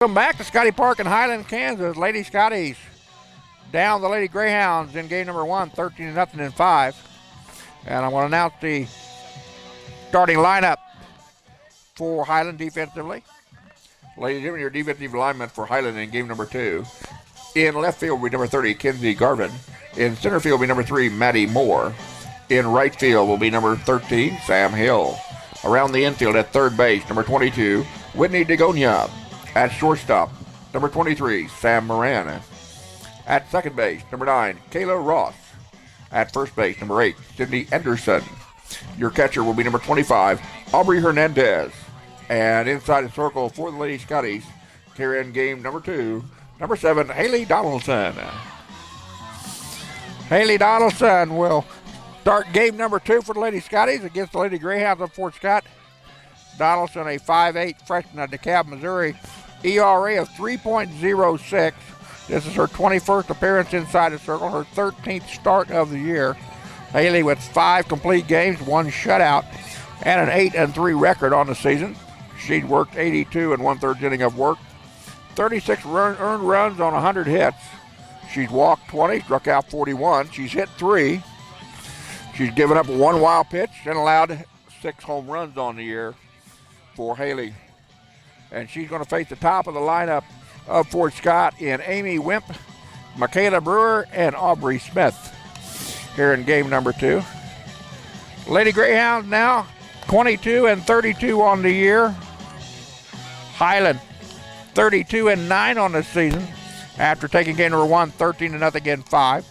Welcome back to Scotty Park in Highland, Kansas. Lady Scotties down the Lady Greyhounds in game number 1, 13-0 in 5. And I'm going to announce the starting lineup for Highland defensively. Ladies and gentlemen, your defensive alignment for Highland in game number 2. In left field will be number 30, Kinsey Garvin. In center field will be number 3, Maddie Moore. In right field will be number 13, Sam Hill. Around the infield at third base, number 22, Whitney DeGonia. At shortstop, number 23, Sam Moran. At second base, number 9, Kayla Ross. At first base, number 8, Sydney Anderson. Your catcher will be number 25, Aubrey Hernandez. And inside the circle for the Lady Scotties, here in game number 2, number 7, Haley Donaldson. Haley Donaldson will start game number 2 for the Lady Scotties against the Lady Greyhounds of Fort Scott. Donaldson, a 5'8" freshman out of DeKalb, Missouri. ERA of 3.06. This is her 21st appearance inside the circle, her 13th start of the year. Haley with 5 complete games, 1 shutout, and an 8-3 record on the season. She'd worked 82 and 1/3 inning of work, 36 earned runs on 100 hits. She's walked 20, struck out 41. She's hit 3. She's given up 1 wild pitch and allowed 6 home runs on the year for Haley. And she's going to face the top of the lineup of Fort Scott in Amy Wimp, Michaela Brewer, and Aubrey Smith here in game number 2. Lady Greyhounds now 22-32 on the year. Highland 32-9 on the season after taking game number 1, 13-0 in 5.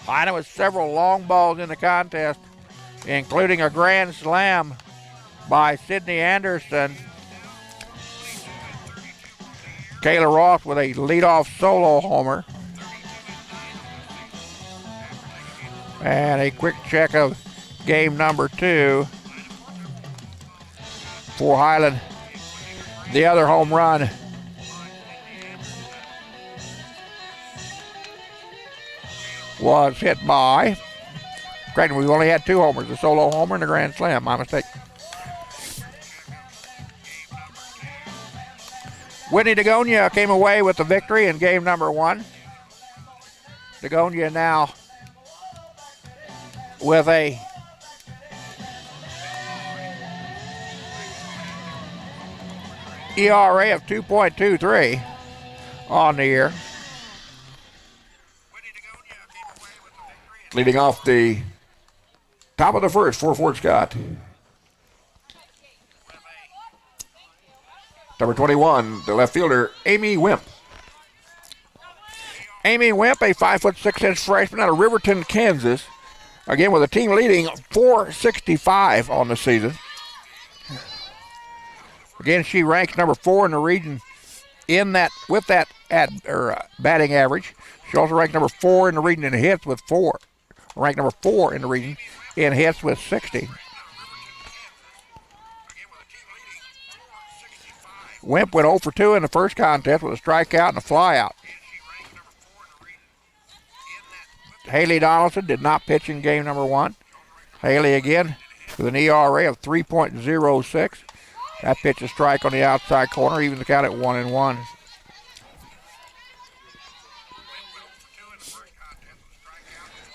Highland with several long balls in the contest, including a grand slam by Sydney Anderson. Kayla Ross with a leadoff solo homer. And a quick check of game number 2 for Highland. The other home run was hit by, granted we've only had 2 homers, a solo homer and a grand slam, my mistake. Whitney DeGonia came away with the victory in game number 1. DeGonia now with a ERA of 2.23 on the year. Leading off the top of the first for Fort Scott, number 21, the left fielder, Amy Wimp. Amy Wimp, a 5'6" freshman out of Riverton, Kansas. Again, with a team leading 465 on the season. Again, she ranks number 4 in the region in that with that batting average. She also ranked number 4 in the region in hits with 4. Ranked number 4 in the region in hits with 60. Wimp went 0 for 2 in the first contest with a strikeout and a flyout. Haley Donaldson did not pitch in game number 1. Haley again with an ERA of 3.06. That pitch a strike on the outside corner, even the count at 1-1.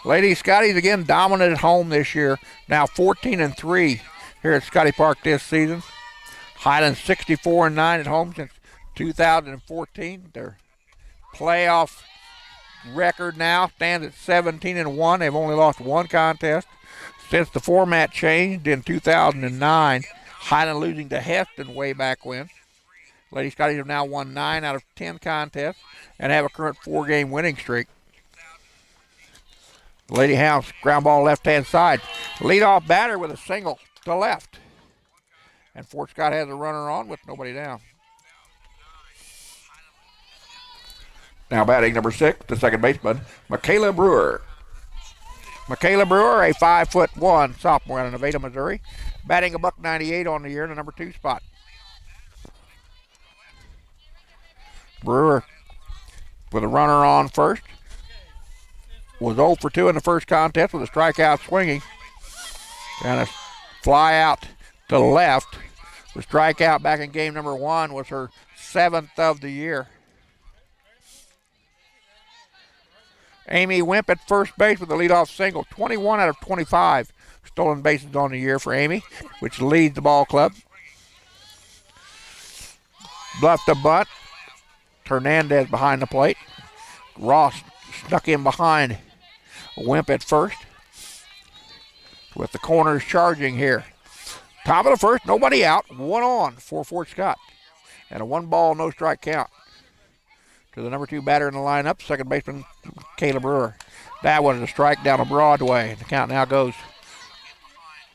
Lady Scotties again dominant at home this year. Now 14-3 here at Scotty Park this season. Highland 64-9 at home since 2014. Their playoff record now stands at 17-1. They've only lost 1 contest since the format changed in 2009. Highland losing to Heston way back when. Lady Scotties have now won 9 out of 10 contests and have a current 4-game winning streak. Lady Hounds ground ball left-hand side. Leadoff batter with a single to left. And Fort Scott has a runner on with nobody down. Now batting number 6, the second baseman, Michaela Brewer. Michaela Brewer, a 5'1" sophomore out of Nevada, Missouri, batting a $198 on the year in the number 2 spot. Brewer with a runner on first. Was 0 for 2 in the first contest with a strikeout swinging. And a fly out to left. The strikeout back in game number 1 was her 7th of the year. Amy Wimp at first base with a leadoff single. 21 out of 25 stolen bases on the year for Amy, which leads the ball club. Bluffed the bunt. Hernandez behind the plate. Ross snuck in behind Wimp at first. With the corners charging here. Top of the first, nobody out. 1 on for Fort Scott. And a 1-ball, no strike count to the number 2 batter in the lineup, second baseman Kayla Brewer. That one is a strike down a Broadway. The count now goes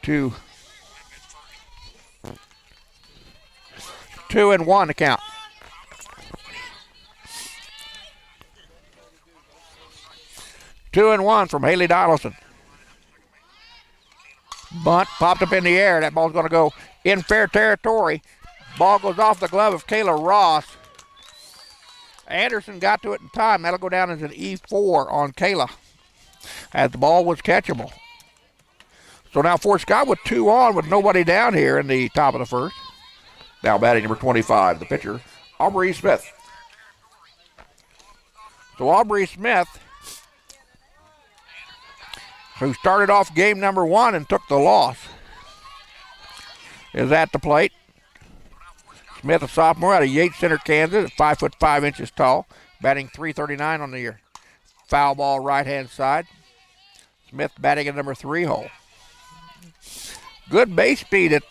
to 2-1 to count. Two and one from Haley Donaldson. Bunt popped up in the air. That ball's going to go in fair territory. Ball goes off the glove of Kayla Ross. Anderson got to it in time. That'll go down as an E4 on Kayla, as the ball was catchable. So now Fort Scott with 2 on with nobody down here in the top of the first. Now batting number 25, the pitcher, Aubrey Smith. So Aubrey Smith, who started off game number 1 and took the loss, is at the plate. Smith, a sophomore out of Yates Center, Kansas, at 5'5" tall, batting .339 on the year. Foul ball right-hand side. Smith batting at number 3 hole. Good base speed at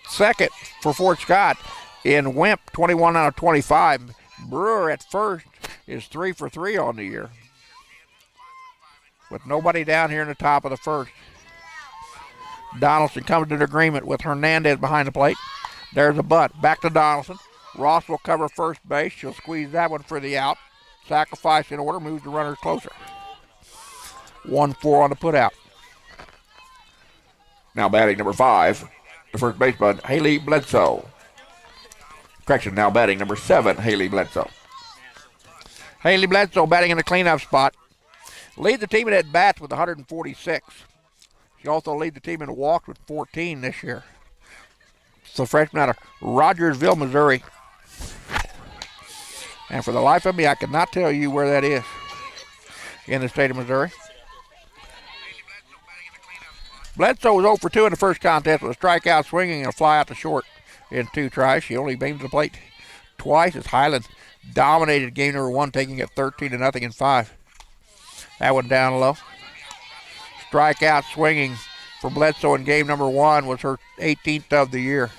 second for Fort Scott in Wimp, 21 out of 25. Brewer at first is 3 for 3 on the year, with nobody down here in the top of the first. Donaldson comes to an agreement with Hernandez behind the plate. There's a bunt. Back to Donaldson. Ross will cover first base. She'll squeeze that one for the out. Sacrifice in order. Moves the runners closer. 1-4 on the putout. Now batting number 5, the first baseman, Haley Bledsoe. Correction, now batting number 7, Haley Bledsoe. Haley Bledsoe batting in the cleanup spot. Leads the team in at-bats with 146. She also leads the team in walks with 14 this year. So freshman out of Rogersville, Missouri. And for the life of me, I cannot tell you where that is in the state of Missouri. Bledsoe was 0 for 2 in the first contest with a strikeout swinging and a fly out to short in 2 tries. She only beamed the plate twice as Highland dominated game number 1, taking it 13-0 in 5. That one down low. Strikeout swinging for Bledsoe in game number 1 was her 18th of the year.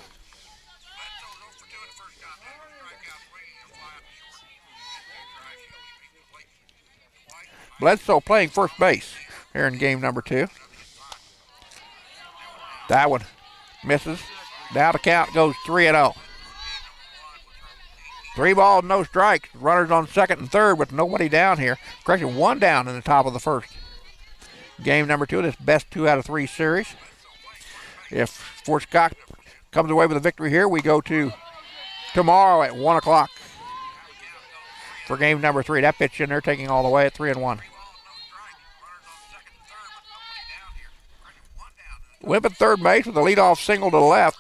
Bledsoe playing first base here in game number 2. That one misses. Now the count goes 3-0. 3 balls, no strikes. Runners on second and third with nobody down here. Correction, 1 down in the top of the first. Game number 2 of this best 2 out of 3 series. If Fort Scott comes away with a victory here, we go to tomorrow at 1 o'clock for game number 3. That pitch in there taking all the way at 3-1. Wimp at third base with a leadoff single to the left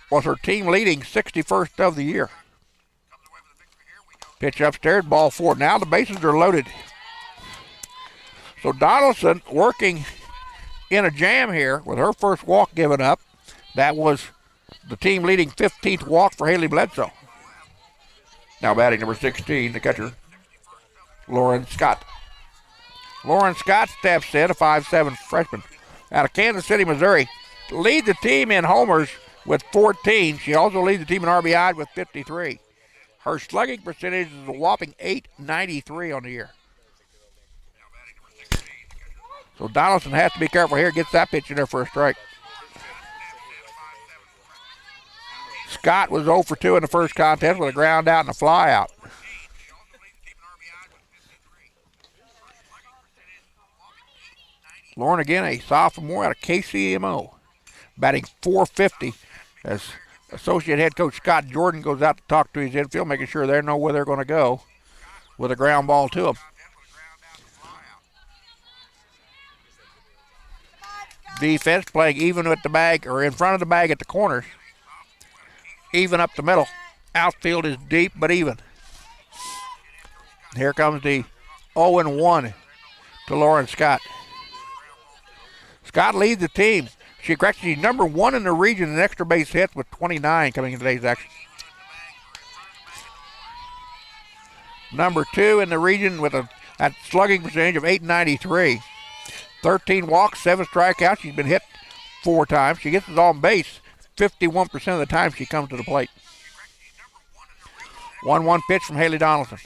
was her team leading 61st of the year. Pitch upstairs, ball 4. Now the bases are loaded. So Donaldson working in a jam here with her first walk given up. That was the team leading 15th walk for Haley Bledsoe. Now batting number 16, the catcher, Lauren Scott. Lauren Scott steps in, a 5'7" freshman out of Kansas City, Missouri. Leads the team in homers with 14. She also leads the team in RBI with 53. Her slugging percentage is a whopping .893 on the year. So Donaldson has to be careful here. Gets that pitch in there for a strike. Scott was 0 for 2 in the first contest with a ground out and a fly out. Lauren again, a sophomore out of KCMO, batting .450 as associate head coach Scott Jordan goes out to talk to his infield, making sure they know where they're going to go with a ground ball to him. Defense playing even with the bag, or in front of the bag at the corners. Even up the middle. Outfield is deep but even. Here comes the 0-1 to Lauren Scott. Scott leads the team. She's number 1 in the region in extra base hits with 29 coming in today's action. Number 2 in the region with a slugging percentage of .893. 13 walks, 7 strikeouts. She's been hit 4 times. She gets it on base 51% of the time she comes to the plate. 1-1 pitch from Haley Donaldson.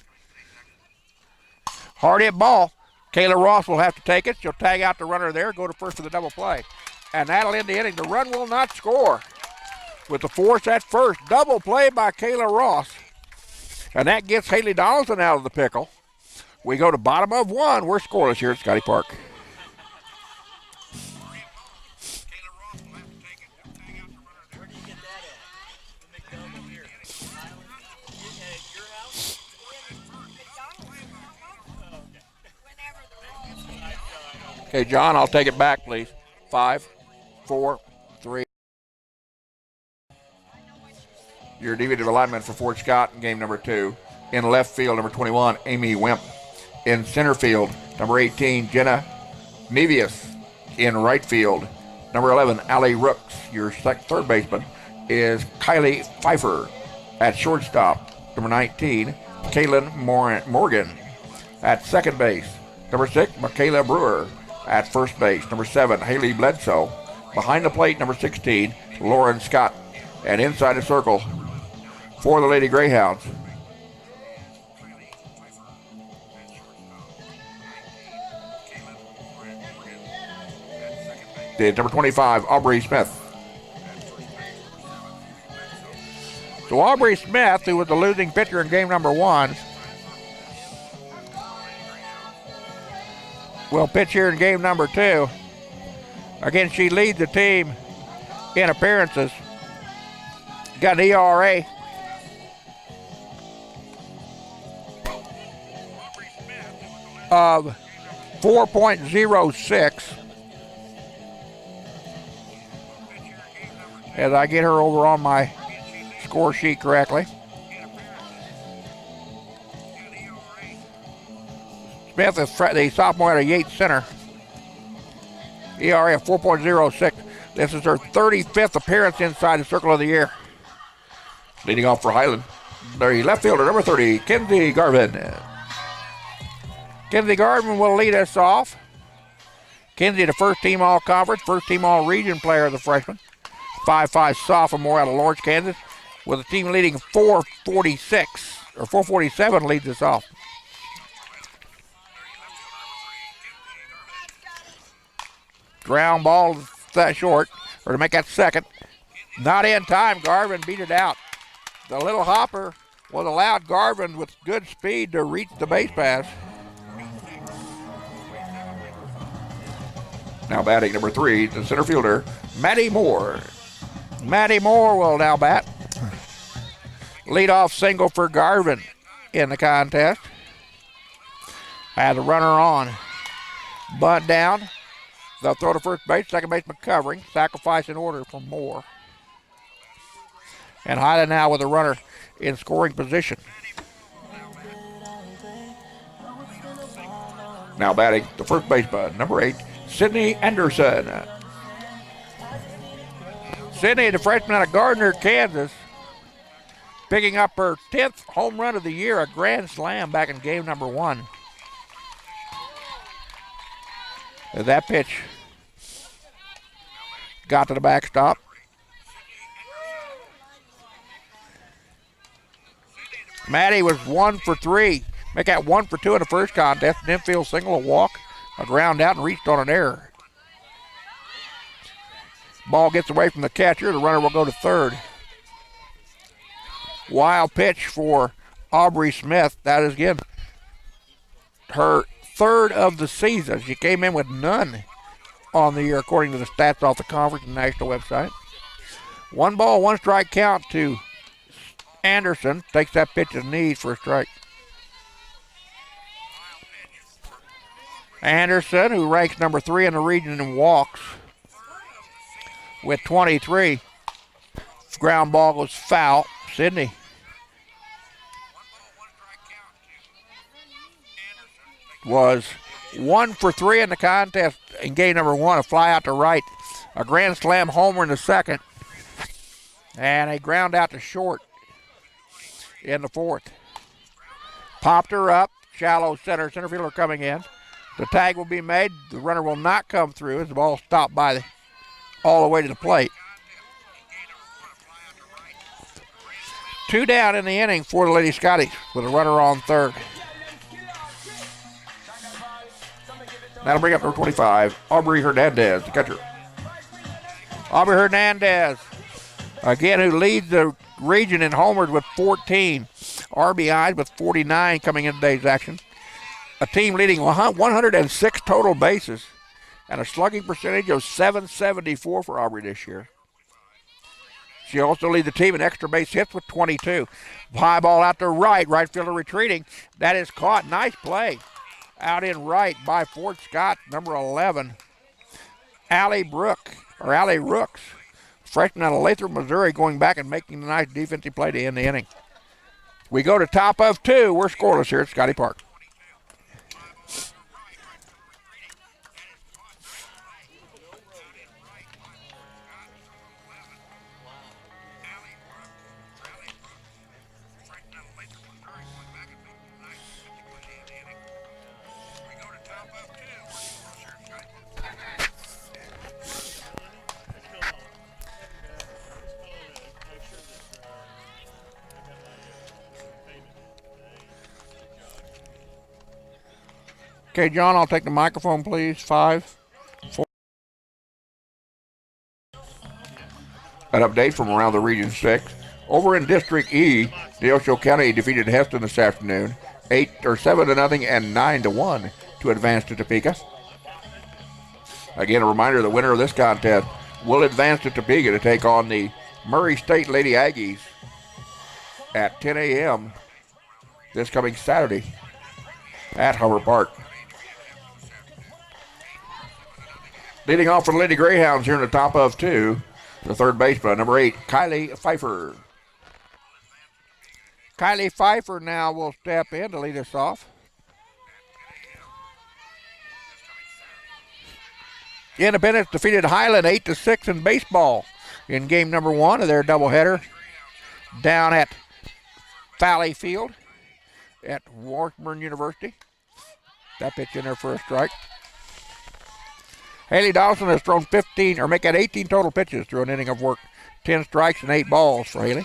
Hard hit ball. Kayla Ross will have to take it. She'll tag out the runner there, go to first for the double play. And that'll end the inning. The run will not score. With the force at first. Double play by Kayla Ross. And that gets Haley Donaldson out of the pickle. We go to bottom of 1. We're scoreless here at Scotty Park. Okay, John, I'll take it back, please. 5, 4, 3. Your defensive alignment for Fort Scott in game number 2. In left field, number 21, Amy Wimp. In center field, number 18, Jenna Nevius. In right field, number 11, Allie Rooks. Your third baseman is Kylie Pfeiffer. At shortstop, number 19, Kaylin Morgan. At second base, number 6, Michaela Brewer. At first base, number 7, Haley Bledsoe. Behind the plate, number 16, Lauren Scott. And inside the circle for the Lady Greyhounds, the number 25, Aubrey Smith. So Aubrey Smith, who was the losing pitcher in game number 1, will pitch here in game number 2. Again, she leads the team in appearances. Got an ERA of 4.06. As I get her over on my score sheet correctly. Smith is the sophomore at a Yates Center. ERA of 4.06. This is her 35th appearance inside the circle of the year. Leading off for Highland, the left fielder, number 30, Kenzie Garvin. Kenzie Garvin will lead us off. Kenzie, the first team all-conference, first team all-region player of the freshman. 5'5" sophomore out of Lawrence, Kansas, with a team leading 446, or 447 leads us off. Ground ball that short, or to make that second. Not in time, Garvin beat it out. The little hopper was allowed Garvin with good speed to reach the base pass. Now batting number 3, the center fielder, Maddie Moore. Maddie Moore will now bat. Leadoff single for Garvin in the contest. Had a runner on. Bunt down. They'll throw to first base, second baseman covering. Sacrifice in order for Moore. And Highland now with a runner in scoring position. Now batting the first baseman, number 8, Sydney Anderson. Sydney, the freshman out of Gardner, Kansas, picking up her 10th home run of the year, a grand slam back in game number 1. As that pitch got to the backstop. Maddie was 1 for 3. Make that 1 for 2 in the first contest. An infield single, a walk, a ground out, and reached on an error. Ball gets away from the catcher. The runner will go to third. Wild pitch for Aubrey Smith. That is, again, her third of the season. She came in with none on the year, according to the stats off the conference and national website. 1 ball, 1 strike count to Anderson. Takes that pitch to the knees for a strike. Anderson, who ranks number 3 in the region in walks with 23. Ground ball goes foul. Sydney was 1 for 3 in the contest in game number 1, a fly out to right, a grand slam homer in the second, and a ground out to short in the fourth. Popped her up, shallow center fielder coming in. The tag will be made. The runner will not come through as the ball stopped by all the way to the plate. 2 down in the inning for the Lady Scotties with a runner on third. That'll bring up number 25, Aubrey Hernandez, the catcher. Aubrey Hernandez, again, who leads the region in homers with 14, RBIs with 49 coming in today's action. A team leading 106 total bases and a slugging percentage of .774 for Aubrey this year. She also leads the team in extra base hits with 22. High ball out to right fielder retreating. That is caught. Nice play. Out in right by Fort Scott, number 11, Allie Rooks, freshman out of Lathrop, Missouri, going back and making a nice defensive play to end the inning. We go to top of 2. We're scoreless here at Scotty Park. Okay, John, I'll take the microphone, please. 5, 4. An update from around the Region 6. Over in District E, Neosho County defeated Heston this afternoon, 7-0 and 9-1 to advance to Topeka. Again, a reminder, the winner of this contest will advance to Topeka to take on the Murray State Lady Aggies at 10 a.m. this coming Saturday at Humber Park. Leading off for the Lady Greyhounds here in the top of 2, the third baseman, number 8, Kylie Pfeiffer. Kylie Pfeiffer now will step in to lead us off. Independence defeated Highland 8-6 in baseball in game number 1 of their doubleheader down at Valley Field at Washburn University. That pitch in there for a strike. Haley Dawson has thrown 18 total pitches through an inning of work. 10 strikes and 8 balls for Haley.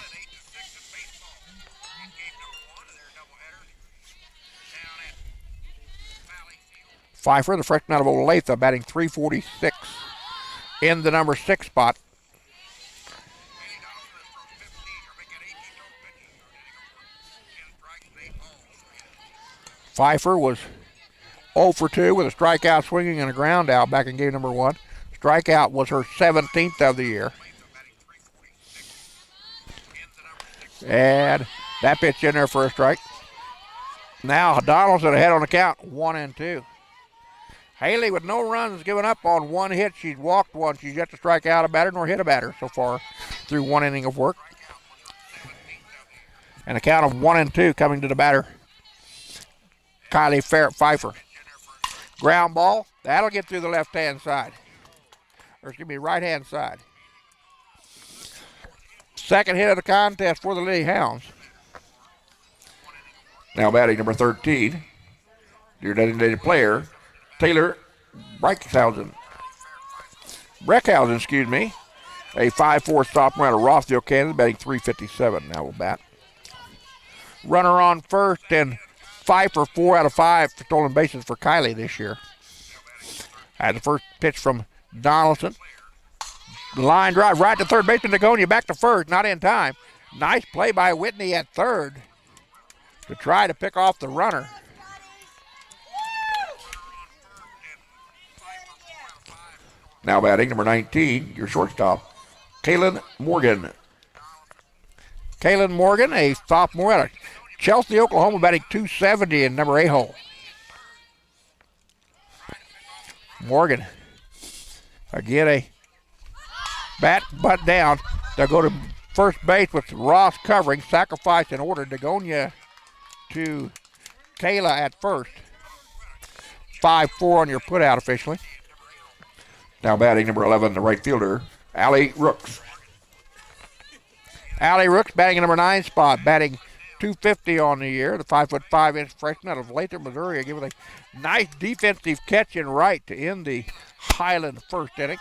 Pfeiffer, the freshman out of Olathe, batting .346 in the number 6 spot. Pfeiffer was 0 for 2 with a strikeout swinging and a ground out back in game number 1. Strikeout was her 17th of the year. And that pitch in there for a strike. Now Donaldson ahead on the count, 1-2. Haley with no runs given up on 1 hit. She's walked 1. She's yet to strike out a batter nor hit a batter so far through 1 inning of work. And a count of 1-2 coming to the batter, Kylie Pfeiffer. Ground ball, that'll get through the left-hand side. Or excuse me, right-hand side. Second hit of the contest for the Lady Hounds. Now batting number 13, your designated player, Taylor Breckhausen, a 5'4" sophomore out of Rossville, Kansas, batting .357. Now will bat. Runner on first, and Pfeiffer 4 out of 5 for stolen bases for Kylie this year. Had the first pitch from Donaldson. The line drive right to third baseman Dagonia, back to first, not in time. Nice play by Whitney at third to try to pick off the runner. Now batting number 19, your shortstop, Kaylin Morgan. Kaylin Morgan, a sophomore out of Chelsea, Oklahoma, batting .270 in number 8 hole. Morgan, again a bat butt down. They'll go to first base with Ross covering, sacrifice in order. Dagonia to Kayla at first. 5-4 on your put out officially. Now batting number 11, the right fielder, Allie Rooks. Allie Rooks batting in number 9 spot, batting .250 on the year. The 5'5" freshman out of Lathrop, Missouri, giving a nice defensive catch in right to end the Highland first inning.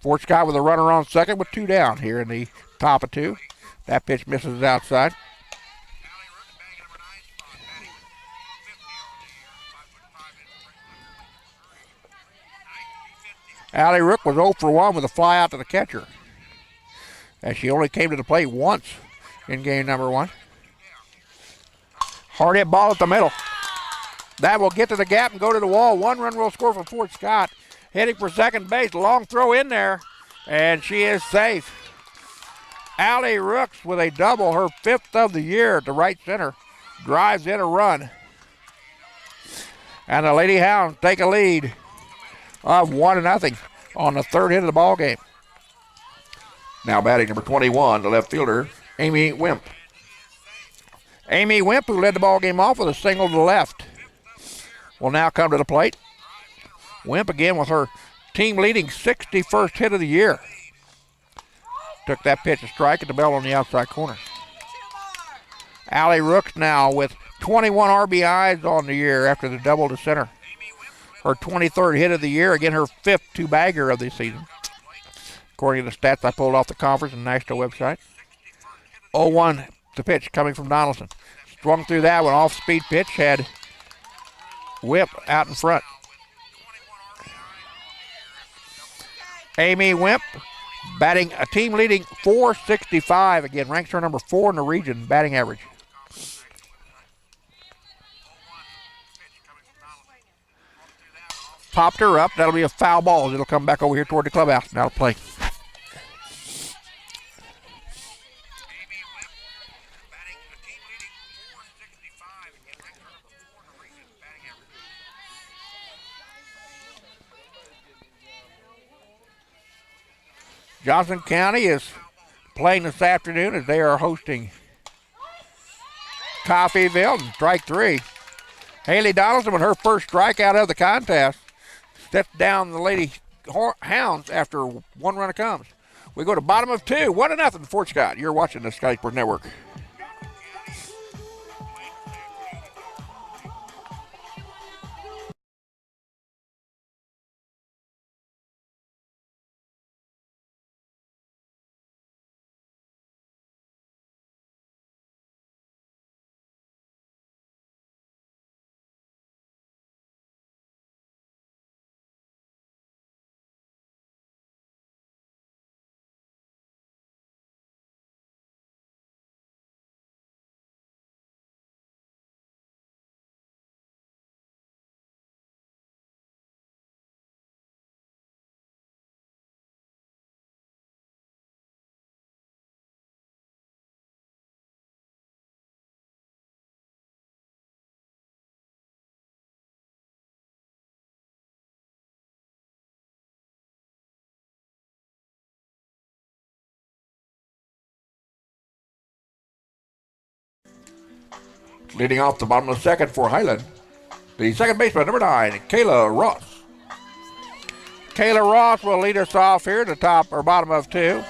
Fort Scott with a runner on second with 2 down here in the top of 2. That pitch misses outside. Allie Rook was 0 for 1 with a fly out to the catcher, as she only came to the plate once in game number 1. Hard hit ball at the middle. That will get to the gap and go to the wall. 1 run will score for Fort Scott. Heading for second base. Long throw in there, and she is safe. Allie Rooks with a double, her 5th of the year to right center. Drives in a run. And the Lady Hounds take a lead of 1-0 on the 3rd hit of the ball game. Now batting number 21, the left fielder, Amy Wimp. Amy Wimp, who led the ball game off with a single to the left, will now come to the plate. Wimp again with her team-leading 61st hit of the year. Took that pitch a strike at the bell on the outside corner. Allie Rooks now with 21 RBIs on the year after the double to center. Her 23rd hit of the year, again her 5th two-bagger of the season, according to the stats I pulled off the conference and national website. 0-1 the pitch coming from Donaldson. Swung through that one, off-speed pitch, had Wimp out in front. Amy Wimp batting a team-leading .465, again ranks her number 4 in the region batting average. Popped her up. That'll be a foul ball. It'll come back over here toward the clubhouse. Now to play. Johnson County is playing this afternoon as they are hosting Coffeyville in strike 3. Haley Donaldson with her first strikeout of the contest steps down the Lady Hounds after 1 run comes. We go to bottom of 2, 1-0 Fort Scott. You're watching the Scotty Sports Network. Leading off the bottom of the 2nd for Highland, the second baseman, number 9, Kayla Ross. Kayla Ross will lead us off here at the top or bottom of 2.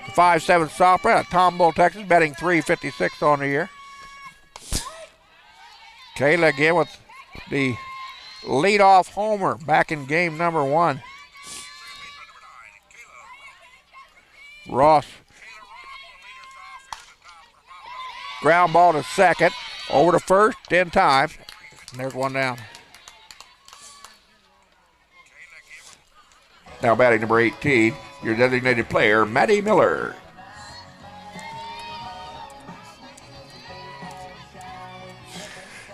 The 5'7" sophomore out of Tomball, Texas, batting .356 on the year. Kayla again with the leadoff homer back in game number 1. Ross. Ground ball to second. Over to first 10 times. And there's 1 down. Now batting number 18, your designated player, Maddie Miller.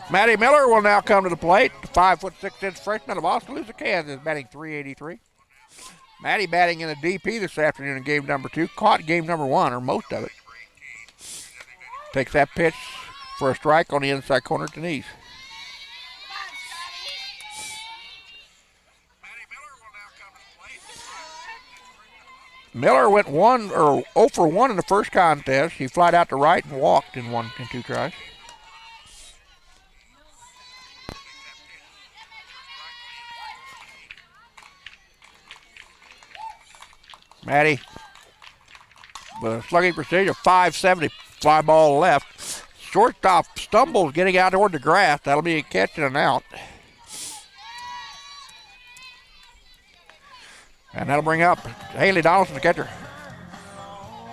Maddie Miller will now come to the plate. The 5'6" freshman of Oskaloosa, Kansas, batting .383. Maddie batting in the DP this afternoon in game number 2. Caught game number 1, or most of it. Takes that pitch for a strike on the inside corner to Denise. Miller went 0 for 1 in the first contest. She flied out to right and walked in 2 tries. Maddie with a slugging percentage of .570, fly ball left. Shortstop stumbles getting out toward the grass. That'll be a catch and an out. And that'll bring up Haley Donaldson, the catcher.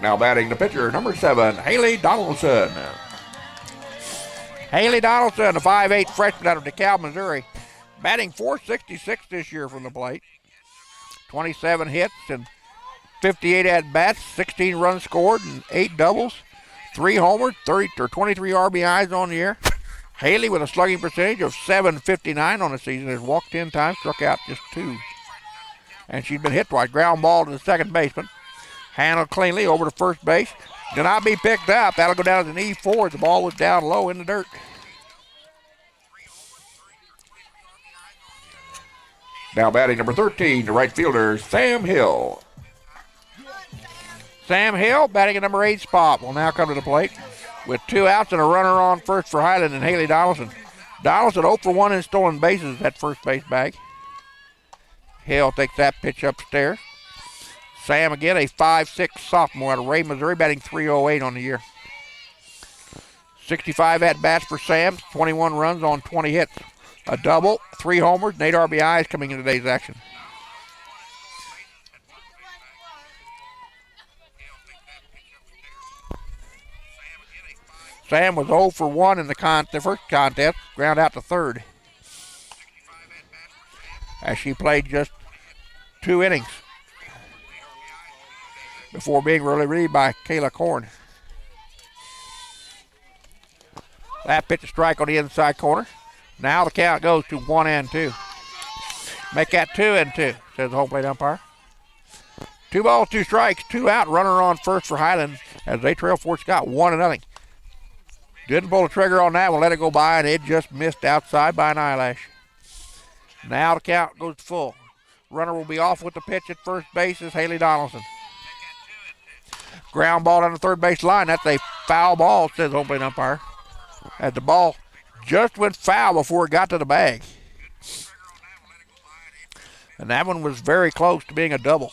Now batting the pitcher, number 7, Haley Donaldson. Haley Donaldson, a 5'8" freshman out of DeKalb, Missouri. Batting .466 this year from the plate. 27 hits and 58 at-bats, 16 runs scored and 8 doubles, 3 homers, 23 RBIs on the year. Haley with a slugging percentage of .759 on the season has walked 10 times, struck out just 2. And she's been hit twice. Ground ball to the second baseman. Handled cleanly over to first base. Did not be picked up. That'll go down as an E4. The ball was down low in the dirt. Now batting number 13, the right fielder, Sam Hill. Sam Hill batting at number 8 spot will now come to the plate with 2 outs and a runner on first for Highland and Haley Donaldson. Donaldson 0 for 1 in stolen bases at first base bag. Hill takes that pitch upstairs. Sam again, a 5'6" sophomore out of Ray, Missouri, batting .308 on the year. 65 at-bats for Sam, 21 runs on 20 hits. A double, 3 homers, and 8 RBIs coming in today's action. Sam was 0 for 1 in the first contest, ground out to third. As she played just 2 innings before being relieved by Kayla Korn. That pitch a strike on the inside corner. Now the count goes to 1-2. Make that 2-2, says the home plate umpire. 2 balls, 2 strikes, 2 out, runner on first for Highland as they trail Fort Scott 1-0. Didn't pull the trigger on that one, let it go by, and it just missed outside by an eyelash. Now the count goes to full. Runner will be off with the pitch at first base is Haley Donaldson. Ground ball down the third base line. That's a foul ball, says the home plate umpire. As the ball just went foul before it got to the bag. And that one was very close to being a double.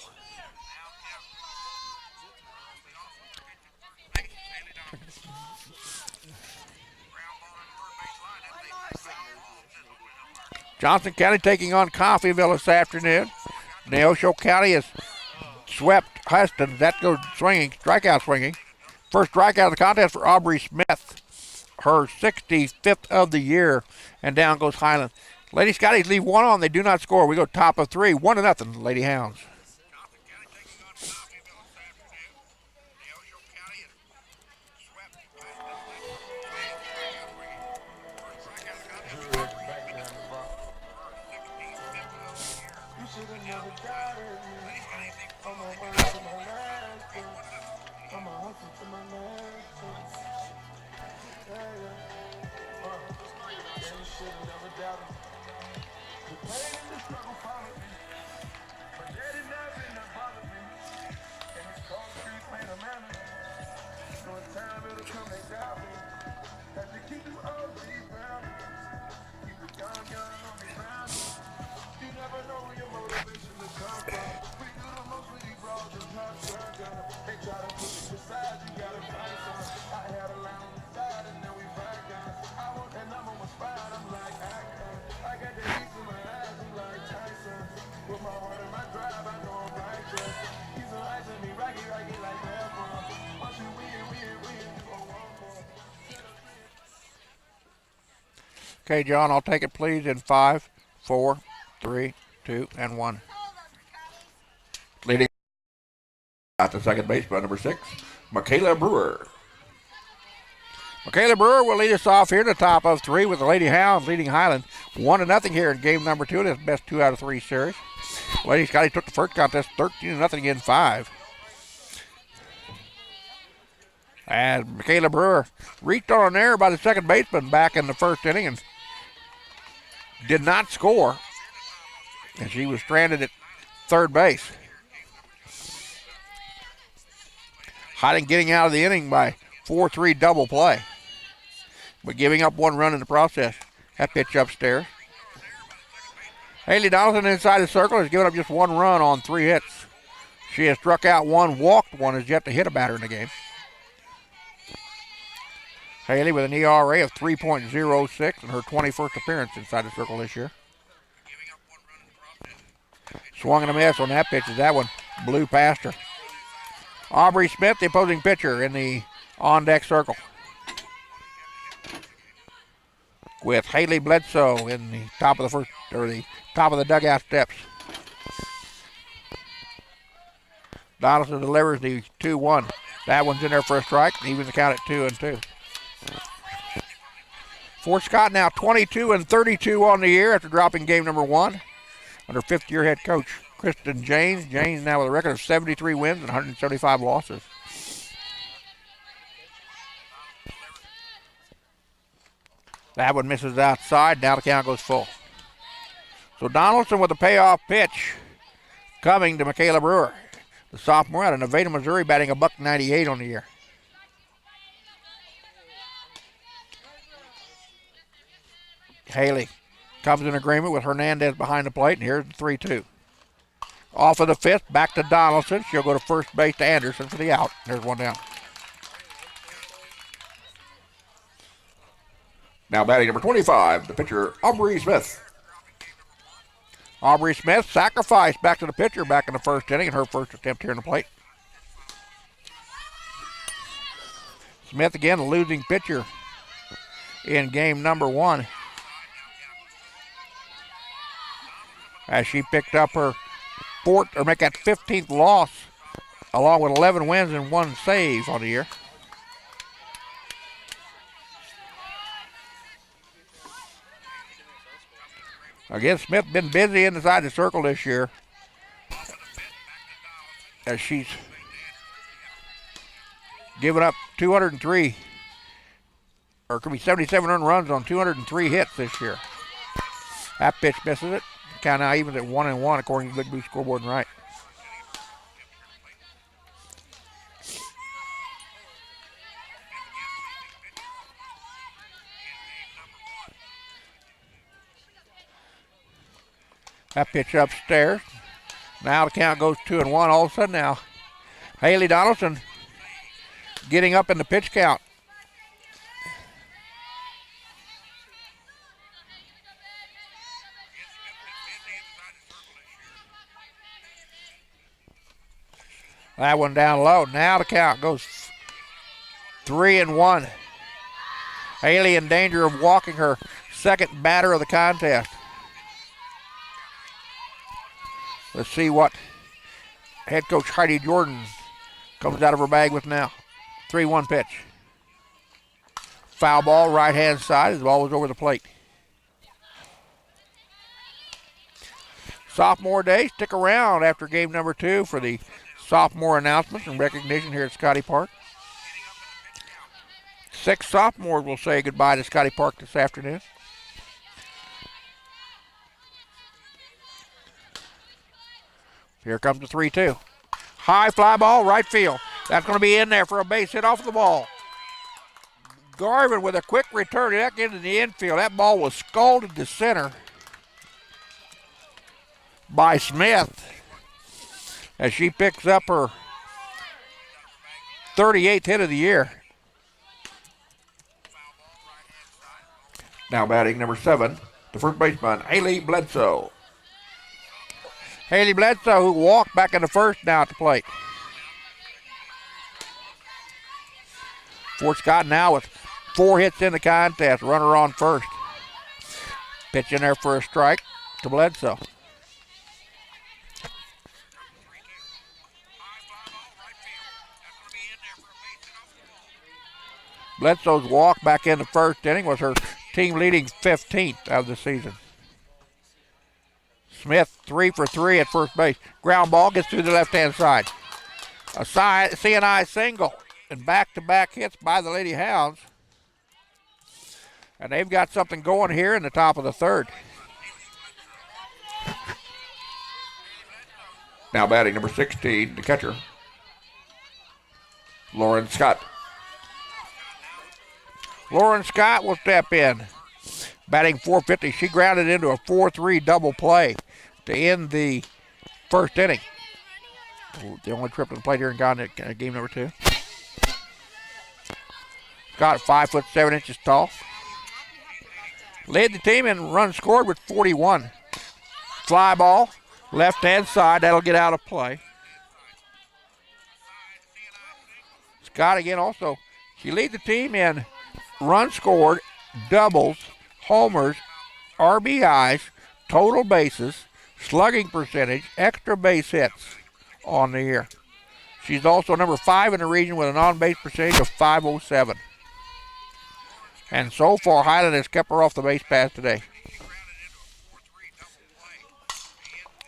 Johnson County taking on Coffeyville this afternoon. Neosho County has swept Huston. That goes swinging, strikeout swinging. First strikeout of the contest for Aubrey Smith, her 65th of the year. And down goes Highland. Lady Scotties leave 1 on. They do not score. We go top of 3, 1-0, Lady Hounds. Okay, John, I'll take it, please, in 5, 4, 3, 2, and 1. Leading at the second base by number 6, Michaela Brewer. Michaela Brewer will lead us off here to the top of 3 with the Lady Hounds leading Highland 1-0 here in game number 2 in this best 2 out of 3 series. Lady Scotty took the first contest 13-0 in 5. And Michaela Brewer reached on an error by the second baseman back in the first inning and did not score. And she was stranded at third base. Highland getting out of the inning by 4-3 double play, but giving up 1 run in the process. That pitch upstairs. Haley Donaldson inside the circle has given up just 1 run on 3 hits. She has struck out one, walked one, has yet to hit a batter in the game. Haley with an ERA of 3.06 in her 21st appearance inside the circle this year. Swung and a miss on that pitch as that one blew past her. Aubrey Smith, the opposing pitcher, in the on-deck circle, with Haley Bledsoe in the top of the dugout steps. Donaldson delivers the 2-1. That one's in there for a strike, even the count at 2-2. Fort Scott now 22-32 on the year after dropping game number 1 under fifth-year head coach Kristen James. James now with a record of 73 wins and 175 losses. That one misses outside. Now the count goes full. So Donaldson with a payoff pitch coming to Michaela Brewer, the sophomore out of Nevada, Missouri, batting $1.98 on the year. Haley comes in agreement with Hernandez behind the plate, and here's the 3-2. Off of the fifth, back to Donaldson. She'll go to first base to Anderson for the out. There's one down. Now batting number 25, the pitcher, Aubrey Smith. Aubrey Smith sacrificed back to the pitcher back in the first inning in her first attempt here in the plate. Smith again, the losing pitcher in game number 1, as she picked up her make that 15th loss, along with 11 wins and 1 save on the year. Again, Smith been busy inside the circle this year, as she's given up 203, or it could be 77 earned runs on 203 hits this year. That pitch misses it. Count now evens at 1-1 according to the Big Blue scoreboard and right. That pitch upstairs. Now the count goes 2-1. All of a sudden now, Haley Donaldson getting up in the pitch count. That one down low. Now the count goes 3-1. Haley in danger of walking her second batter of the contest. Let's see what head coach Heidi Jordan comes out of her bag with now. 3-1 pitch. Foul ball, right-hand side. The ball was over the plate. Sophomore day, stick around after game number 2 for the sophomore announcements and recognition here at Scotty Park. 6 sophomores will say goodbye to Scotty Park this afternoon. Here comes the 3-2. High fly ball, right field. That's going to be in there for a base hit off the ball. Garvin with a quick return back into the infield. That ball was scalded to center by Smith as she picks up her 38th hit of the year. Now batting number 7, the first baseman, Haley Bledsoe. Haley Bledsoe, who walked back in the first, now at the plate. Fort Scott now with 4 hits in the contest, runner on first. Pitch in there for a strike to Bledsoe. Bledsoe's walk back in the first inning was her team-leading 15th of the season. Smith 3 for 3 at first base. Ground ball gets through the left-hand side. A C&I single and back-to-back hits by the Lady Hounds. And they've got something going here in the top of the third. Now batting number 16, the catcher, Lauren Scott. Lauren Scott will step in. Batting .450. She grounded into a 4-3 double play to end the first inning. The only trip to the plate here in game number 2. Scott, 5'7" tall. Led the team in runs scored with 41. Fly ball, left-hand side. That'll get out of play. Scott again also. She leads the team in runs scored, doubles, homers, RBIs, total bases, slugging percentage, extra base hits on the year. She's also number 5 in the region with an on-base percentage of .507. And so far, Highland has kept her off the base path today.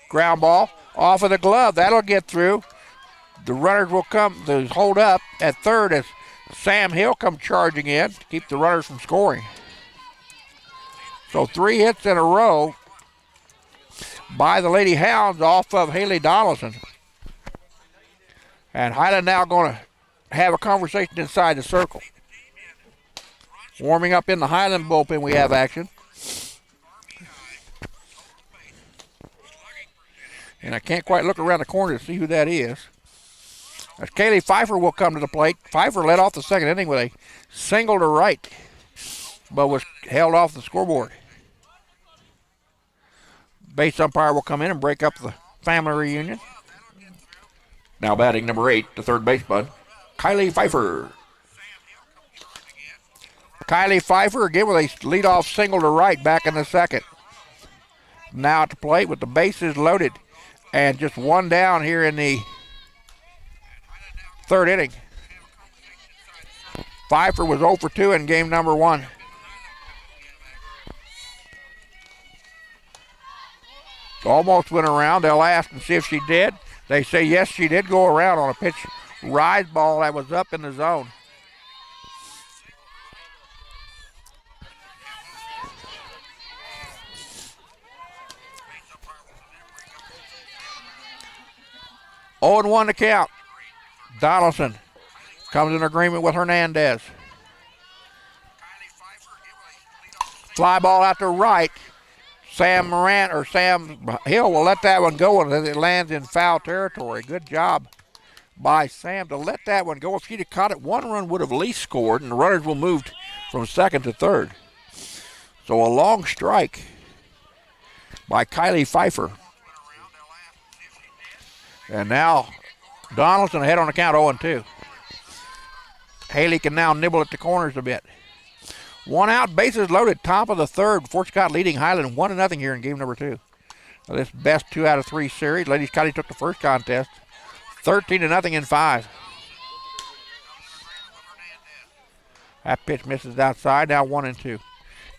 Ground ball off of the glove. That'll get through. The runners will come to hold up at third as Sam Hill comes charging in to keep the runners from scoring. So 3 hits in a row by the Lady Hounds off of Haley Donaldson. And Highland now going to have a conversation inside the circle. Warming up in the Highland bullpen, we have action. And I can't quite look around the corner to see who that is. As Kaylee Pfeiffer will come to the plate. Pfeiffer led off the second inning with a single to right, but was held off the scoreboard. Base umpire will come in and break up the family reunion. Now batting number 8, the third baseman, Kylie Pfeiffer. Kylie Pfeiffer again with a leadoff single to right back in the second. Now at the plate with the bases loaded and just one down here in the third inning. Pfeiffer was 0 for 2 in game number 1. Almost went around. They'll ask and see if she did. They say yes, she did go around on a pitch rise ball that was up in the zone. Oh and 1 to count. Donaldson comes in agreement with Hernandez. Fly ball out to right. Sam Hill will let that one go and it lands in foul territory. Good job by Sam to let that one go. If she'd have caught it, 1 run would have at least scored, and the runners will move from second to third. So a long strike by Kylie Pfeiffer. And now Donaldson ahead on the count 0-2. Haley can now nibble at the corners a bit. 1 out, bases loaded, top of the third. Fort Scott leading Highland 1-0 here in game number 2. Now this best 2 out of 3 series. Lady Scotty took the first contest, 13-0 in 5. That pitch misses outside. Now 1-2.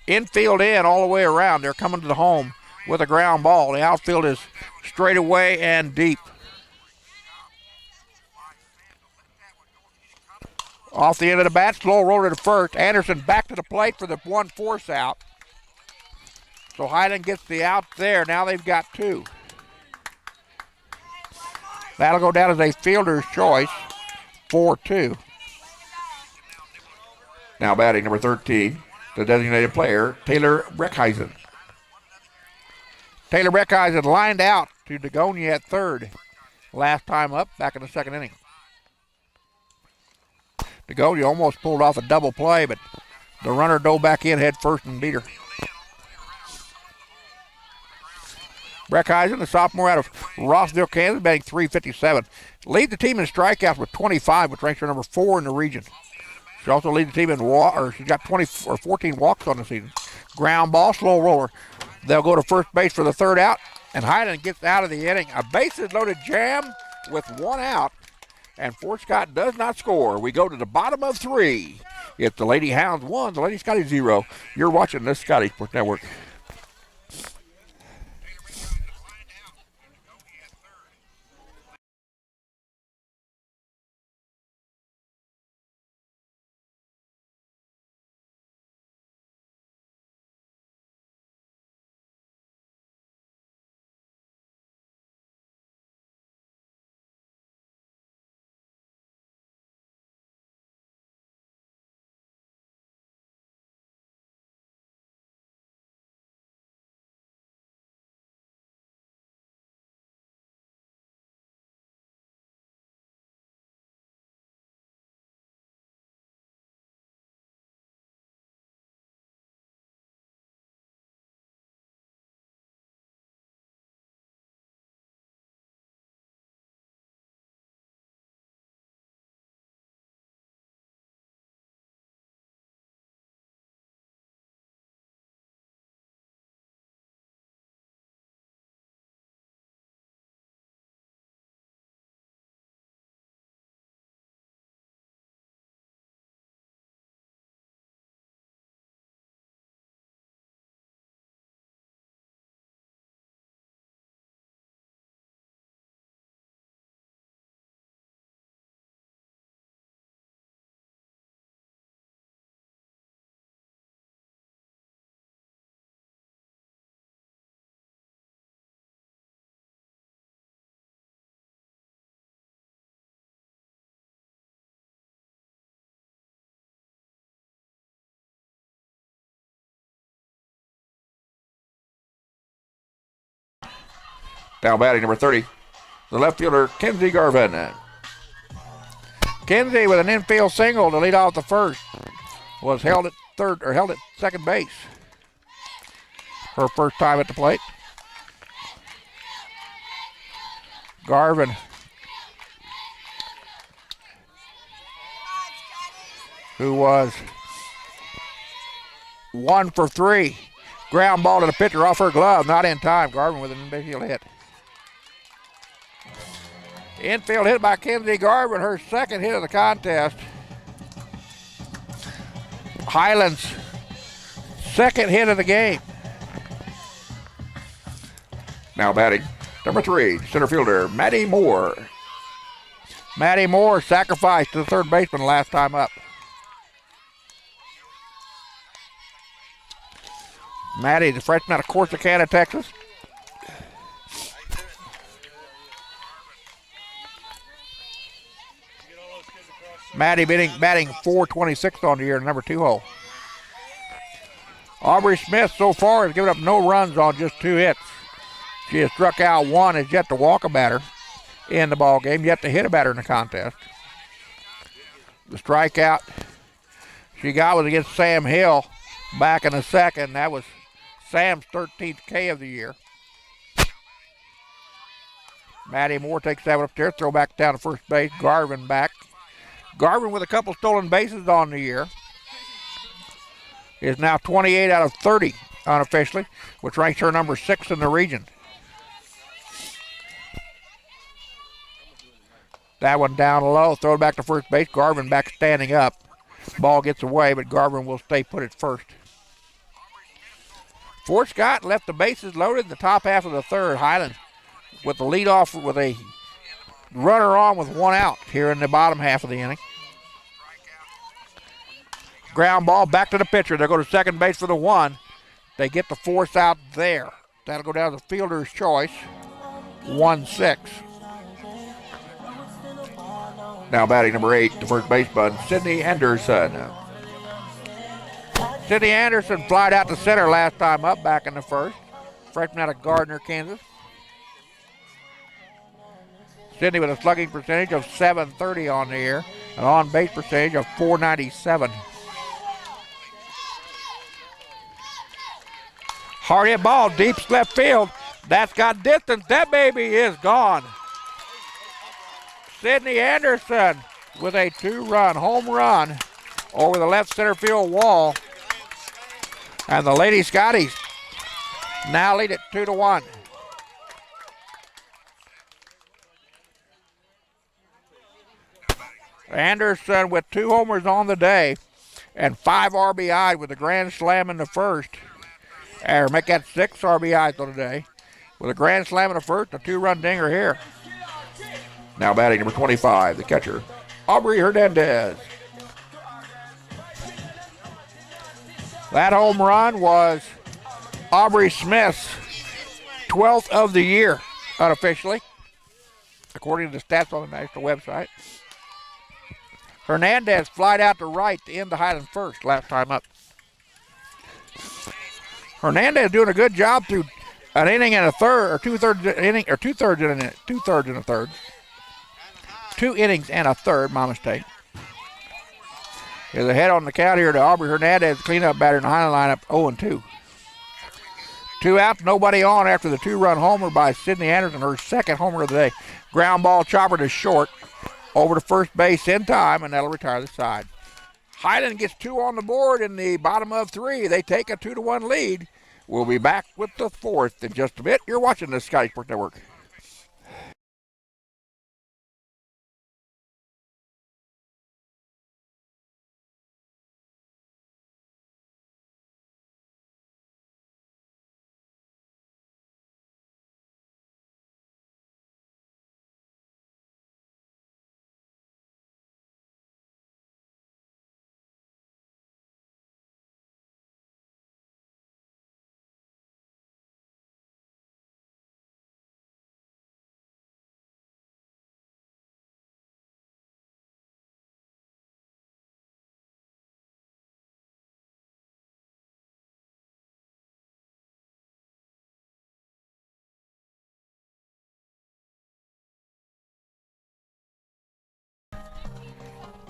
Infield in all the way around. They're coming to the home with a ground ball. The outfield is straight away and deep. Off the end of the bat, slow roller to first. Anderson back to the plate for the 1 force out. So Highland gets the out there. Now they've got 2. That'll go down as a fielder's choice, 4-2. Now batting number 13, the designated player, Taylor Breckheisen. Taylor Breckheisen lined out to Dagonia at third. Last time up, back in the second inning. Dagonia almost pulled off a double play, but the runner dove back in head first and beat her. Breckheisen, the sophomore out of Rossville, Kansas, batting .357. Lead the team in strikeouts with 25, which ranks her number 4 in the region. She also leads the team in she's got 14 walks on the season. Ground ball, slow roller. They'll go to first base for the third out, and Highland gets out of the inning. A bases loaded jam with 1 out, and Fort Scott does not score. We go to the bottom of 3. It's the Lady Hounds 1, the Lady Scotty 0. You're watching this Scotty Sports Network. Now batting number 30, the left fielder, Kenzie Garvin. Kenzie with an infield single to lead off the first was held at second base. Her first time at the plate. Garvin, who was 1 for 3. Ground ball to the pitcher off her glove, not in time. Garvin with an infield hit. Infield hit by Kenzie Garvin, her second hit of the contest. Highland's second hit of the game. Now batting number 3, center fielder, Maddie Moore. Maddie Moore sacrificed to the third baseman last time up. Maddie, the freshman out of Corsicana, Texas. Maddie batting .426 on the year, number 2 hole. Aubrey Smith so far has given up no runs on just 2 hits. She has struck out 1, has yet to walk a batter in the ball game, yet to hit a batter in the contest. The strikeout she got was against Sam Hill back in the second. That was Sam's 13th K of the year. Maddie Moore takes that one up there, throw back down to first base. Garvin back. Garvin with a couple stolen bases on the year is now 28 out of 30 unofficially, which ranks her number 6 in the region. That one down low, throw it back to first base. Garvin back standing up. Ball gets away, but Garvin will stay put at first. Fort Scott left the bases loaded in the top half of the third. Highland with the leadoff with a runner on with 1 out here in the bottom half of the inning. Ground ball back to the pitcher. They'll go to second base for the 1. They get the force out there. That'll go down to the fielder's choice. 1-6. Now batting number 8, the first baseman, Sydney Anderson. Sydney Anderson flied out to center last time up back in the first. Freshman out of Gardner, Kansas. Sydney with a slugging percentage of .730 on the year, an on-base percentage of .497. Hard hit ball, deep left field. That's got distance. That baby is gone. Sydney Anderson with a 2-run home run over the left center field wall. And the Lady Scotties now lead it 2-1. Anderson with 2 homers on the day and 5 RBI with a grand slam in the first. Or make that 6 RBIs on the day. With a grand slam in the first, a 2-run dinger here. Now batting number 25, the catcher, Aubrey Hernandez. That home run was Aubrey Smith's 12th of the year, unofficially, according to the stats on the national website. Hernandez flied out to right to end the Highland first last time up. Hernandez doing a good job through an inning and a third, or 2/3 inning, or 2/3 in a 2/3 and a third. 2 innings and a third, my mistake. Here's a head on the count here to Aubrey Hernandez, cleanup batter in the Highland lineup, 0-2. 2 out, nobody on after the 2-run homer by Sydney Anderson, her second homer of the day. Ground ball chopper to short, over to first base in time, and that'll retire the side. Highland gets 2 on the board in the bottom of 3. They take a 2-1 lead. We'll be back with the 4th in just a bit. You're watching the Sky Sports Network.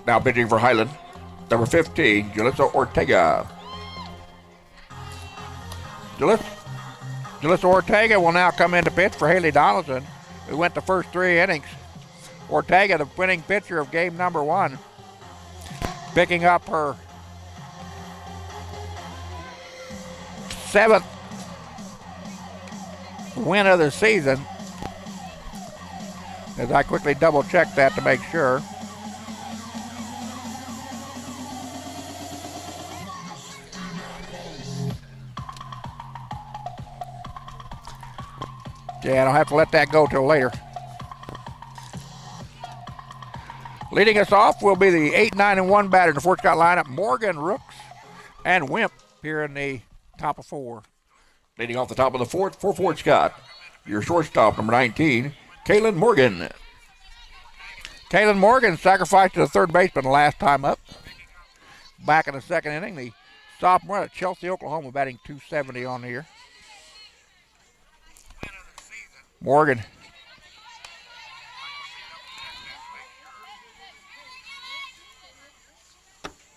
Now pitching for Highland, number 15, Julissa Ortega. Julissa Ortega will now come in to pitch for Haley Donaldson, who went the first 3 innings. Ortega, the winning pitcher of game number 1, picking up her 7th win of the season. As I quickly double check that to make sure. Yeah, I don't have to let that go till later. Leading us off will be the 8-9-1 batter in the Fort Scott lineup, Morgan, Rooks, and Wimp here in the top of 4. Leading off the top of the 4th for Fort Scott, your shortstop, number 19, Kaylin Morgan. Kaylin Morgan sacrificed to the third baseman last time up. Back in the 2nd inning, the sophomore at Chelsea, Oklahoma, batting .270 on the year. Morgan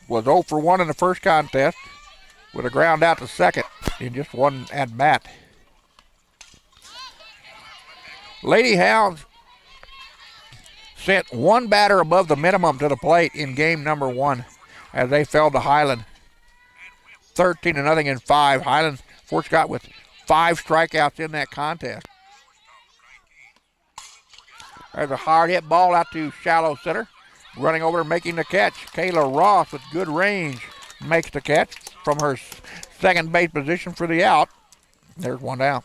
was 0 for 1 in the first contest with a ground out to second in just 1 at bat. Lady Hounds sent 1 batter above the minimum to the plate in game number 1 as they fell to Highland 13-0 in 5. Highland, Fort Scott with 5 strikeouts in that contest. There's a hard hit ball out to shallow center. Running over and making the catch, Kayla Ross with good range makes the catch from her second base position for the out. There's 1 down.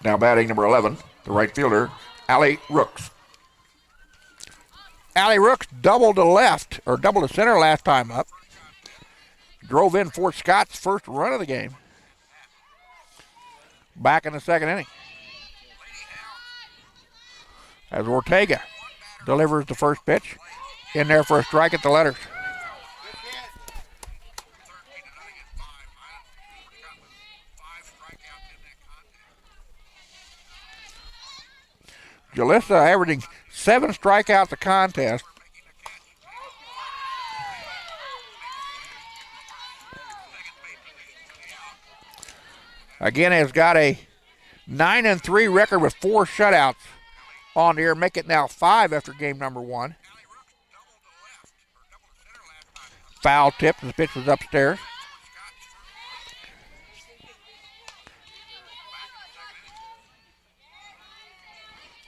Now batting number 11, the right fielder, Allie Rooks. Allie Rooks doubled to left, or doubled to center last time up. Drove in Fort Scott's first run of the game. Back in the 2nd inning. As Ortega delivers the first pitch. In there for a strike at the letters. Julissa averaging 7 strikeouts a contest. Again, has got a 9-3 record with 4 shutouts on the year, make it now 5 after game number 1. Foul tip, the pitch was upstairs.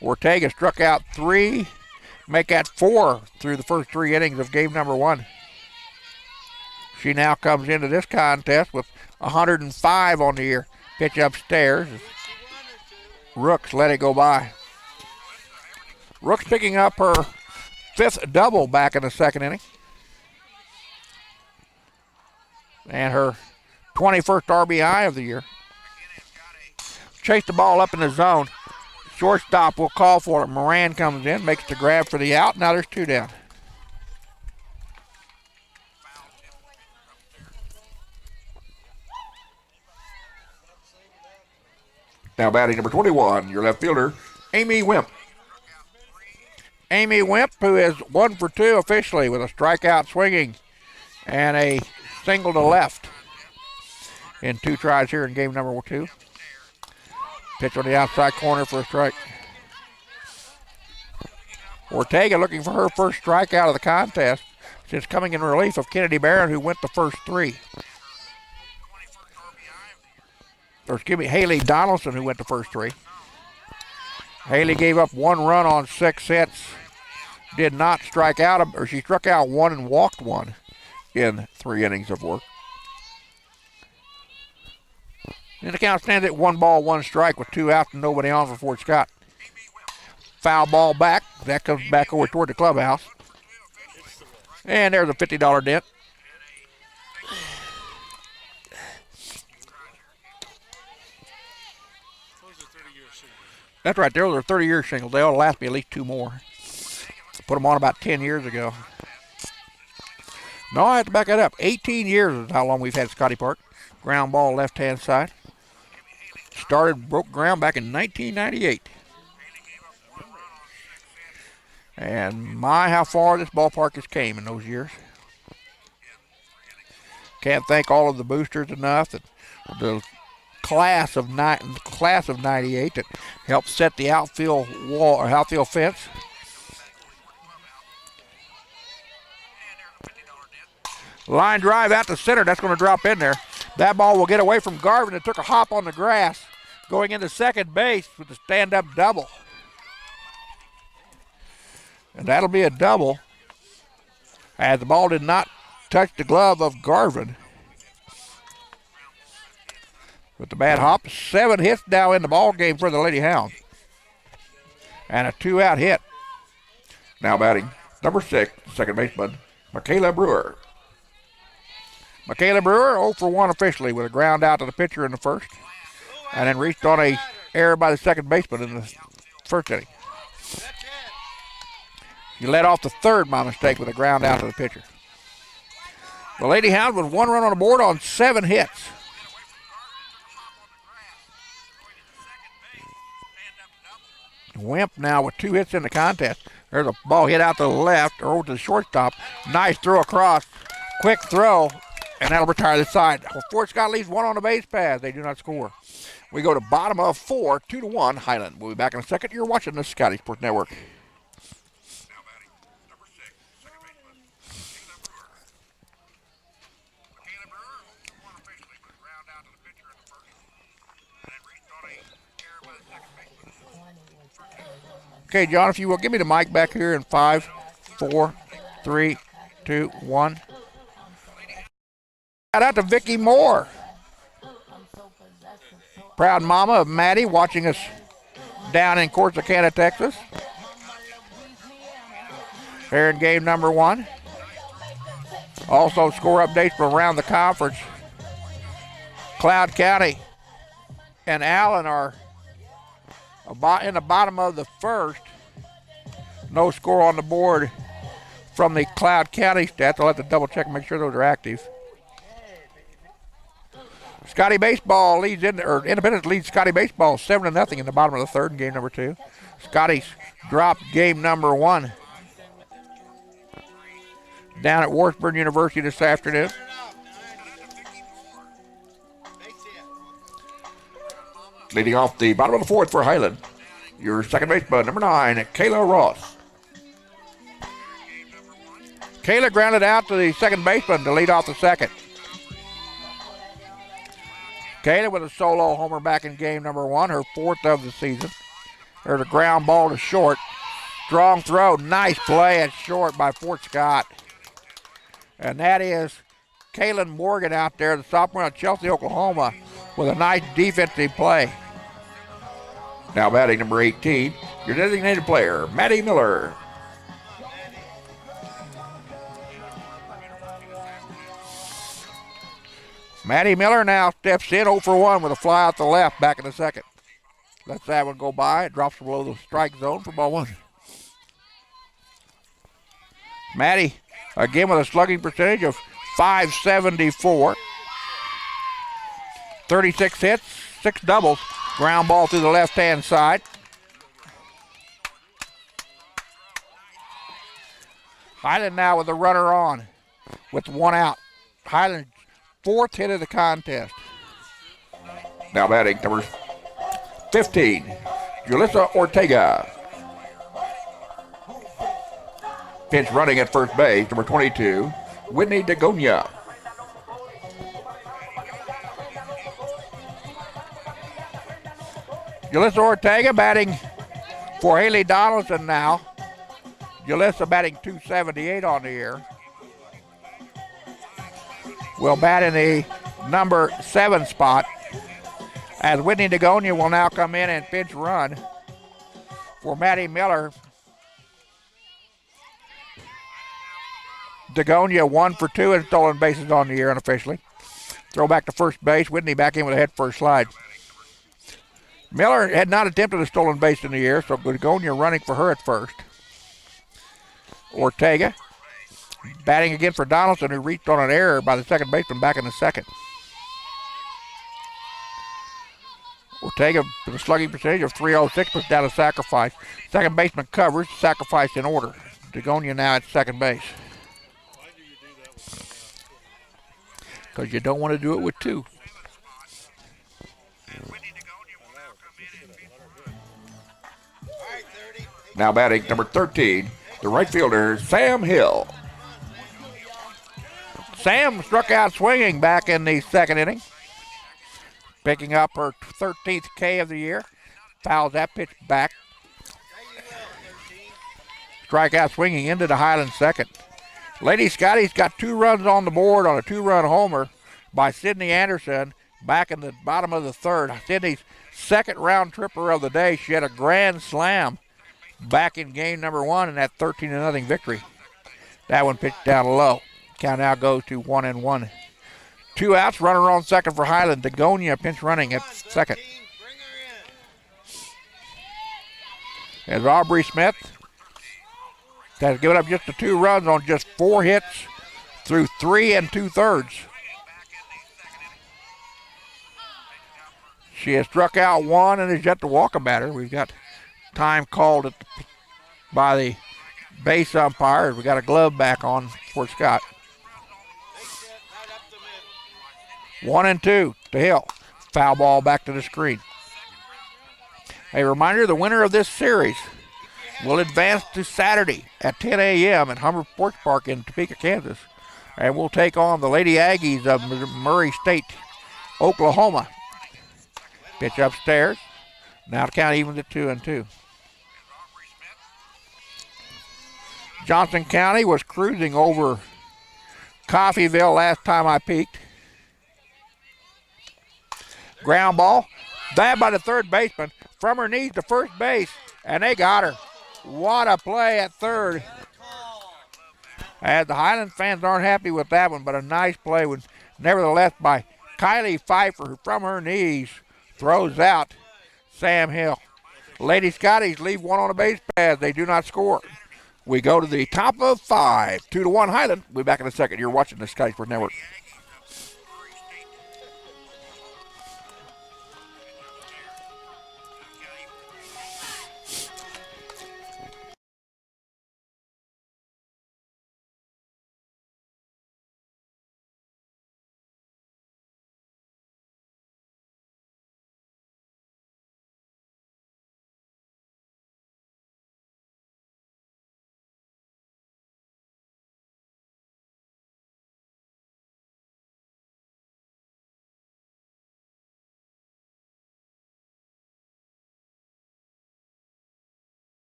Ortega struck out 3, make that 4 through the first 3 innings of game number 1. She now comes into this contest with 105 on the year. Pitch upstairs. Rooks let it go by. Rooks picking up her 5th double back in the 2nd inning. And her 21st RBI of the year. Chased the ball up in the zone. Shortstop will call for it. Moran comes in, makes the grab for the out. Now there's 2 down. Now batting number 21, your left fielder, Amy Wimp. Amy Wimp, who is 1 for 2 officially with a strikeout swinging and a single to left in 2 tries here in game number 2. Pitch on the outside corner for a strike. Ortega looking for her first strikeout of the contest since coming in relief of Kennedy Barron, who went the first 3. Or excuse me, Haley Donaldson, who went the first 3. Haley gave up 1 run on 6 hits. Did not strike out, or she struck out 1 and walked 1 in 3 innings of work. And the count stands at 1 ball, 1 strike with 2 outs and nobody on for Fort Scott. Foul ball back. That comes back over toward the clubhouse. And there's a $50 dent. That's right, those are 30-year shingles. They ought to last me at least 2 more. Put them on about 10 years ago. No, I have to back that up. 18 years is how long we've had Scotty Park. Ground ball left-hand side. Broke ground back in 1998. And my, how far this ballpark has came in those years. Can't thank all of the boosters enough. That the class of 98 that helped set the outfield wall or outfield fence. Line drive out to center. That's going to drop in there. That ball will get away from Garvin. It took a hop on the grass, going into second base with the stand-up double. And that'll be a double, as the ball did not touch the glove of Garvin. With the bad hop, 7 hits now in the ball game for the Lady Hounds. And a 2-out hit. Now batting, number 6, second baseman, Michaela Brewer. Michaela Brewer 0 for 1 officially with a ground out to the pitcher in the first. And then reached on a error by the second baseman in the first inning. He led off the third by mistake with a ground out to the pitcher. The Lady Hounds with 1 run on the board on 7 hits. Wimp now with 2 hits in the contest. There's a ball hit out to the left or over to the shortstop. Nice throw across. Quick throw, and that'll retire the side. Well, Fort Scott leads 1 on the base pass. They do not score. We go to bottom of 4, 2-1 Highland. We'll be back in a second. You're watching the Scotty Sports Network. Okay, John, if you will, give me the mic back here in 5, 4, 3, 2, 1. Shout out to Vicki Moore. Proud mama of Maddie watching us down in Corsicana, Texas. Here in game number 1. Also score updates from around the conference. Cloud County and Allen are in the bottom of the first. No score on the board from the Cloud County stats. I'll have to double check and make sure those are active. Scotty Baseball leads Independence leads Scotty Baseball 7-0 in the bottom of the third in game number 2. Scotty's dropped game number 1 down at Wartburg University this afternoon. Leading off the bottom of the 4th for Highland, your second baseman, number 9, Kayla Ross. Kayla grounded out to the second baseman to lead off the second. Kayla with a solo homer back in game number 1, her 4th of the season. There's a ground ball to short. Strong throw, nice play at short by Fort Scott. And that is Kaylin Morgan out there, the sophomore out of Chelsea, Oklahoma, with a nice defensive play. Now batting number 18, your designated player, Maddie Miller. Maddie Miller now steps in 0 for 1 with a fly out the left back in the second. Lets that one go by. It drops below the strike zone for ball 1. Maddie again with a slugging percentage of .574. 36 hits, 6 doubles. Ground ball through the left-hand side. Highland now with a runner on with 1 out. Highland 4th hit of the contest. Now batting number 15, Julissa Ortega. Pinch running at first base, number 22, Whitney DeGonia. Julissa Ortega batting for Haley Donaldson now. Julissa batting .278 on the year. Will bat in the number 7 spot, as Whitney DeGonia will now come in and pinch run for Maddie Miller. DeGonia 1 for 2 in stolen bases on the year unofficially. Throw back to first base. Whitney back in with a head first slide. Miller had not attempted a stolen base in the year, so DeGonia running for her at first. Ortega batting again for Donaldson, who reached on an error by the second baseman back in the second. Ortega with a slugging percentage of .306 puts down a sacrifice. Second baseman covers, sacrifice in order. Dagonia now at second base. Because you don't want to do it with two. Now batting number 13, the right fielder, Sam Hill. Sam struck out swinging back in the second inning. Picking up her 13th K of the year. Fouls that pitch back. Strikeout swinging into the Highland second. Lady Scotty's got 2 runs on the board on a 2-run homer by Sydney Anderson back in the bottom of the third. Sydney's second round tripper of the day. She had a grand slam back in game number 1 in that 13-0 victory. That one pitched down low. Count now goes to 1-1. 2 outs, runner on second for Highland. Dagonia pinch running at second. As Aubrey Smith has given up just the 2 runs on just 4 hits through 3 2/3. She has struck out 1 and is yet to walk a batter. We've got time called by the base umpire. We got a glove back on for Scott. 1-2 to Hill. Foul ball back to the screen. A reminder, the winner of this series will advance to Saturday at 10 a.m. at Humber Sports Park in Topeka, Kansas. And we'll take on the Lady Aggies of Murray State, Oklahoma. Pitch upstairs. Now the count evens at 2-2. Johnson County was cruising over Coffeyville last time I peeked. Ground ball. That by the third baseman. From her knees to first base. And they got her. What a play at third. And the Highland fans aren't happy with that one, but a nice play was nevertheless by Kylie Pfeiffer, who from her knees throws out Sam Hill. Lady Scotties leave 1 on the base pad. They do not score. We go to the top of 5. 2-1 Highland. We'll be back in a second. You're watching the Scotty Sports Network.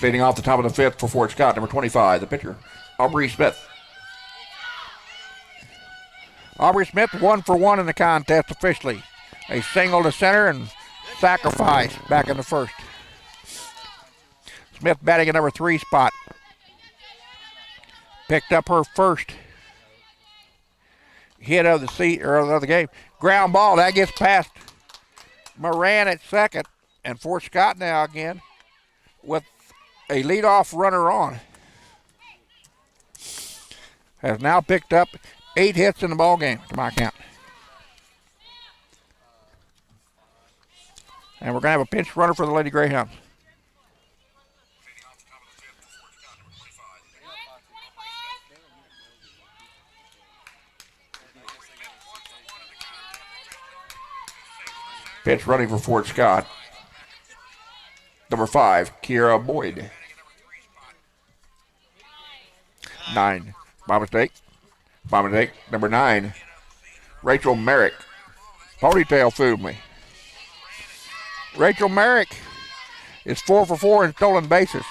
Leading off the top of the 5th for Fort Scott, number 25, the pitcher, Aubrey Smith. Aubrey Smith 1 for 1 in the contest officially. A single to center and sacrifice back in the first. Smith batting at number 3 spot. Picked up her first hit of the game. Ground ball, that gets past Moran at second. And Fort Scott now again with a leadoff runner on. Has now picked up 8 hits in the ball game, to my count. And we're going to have a pinch runner for the Lady Greyhounds. Pitch running for Fort Scott, number 5, Kiera Boyd. 9, my mistake. Number 9, Rachel Merrick. Ponytail fooled me. Rachel Merrick is 4 for 4 in stolen bases.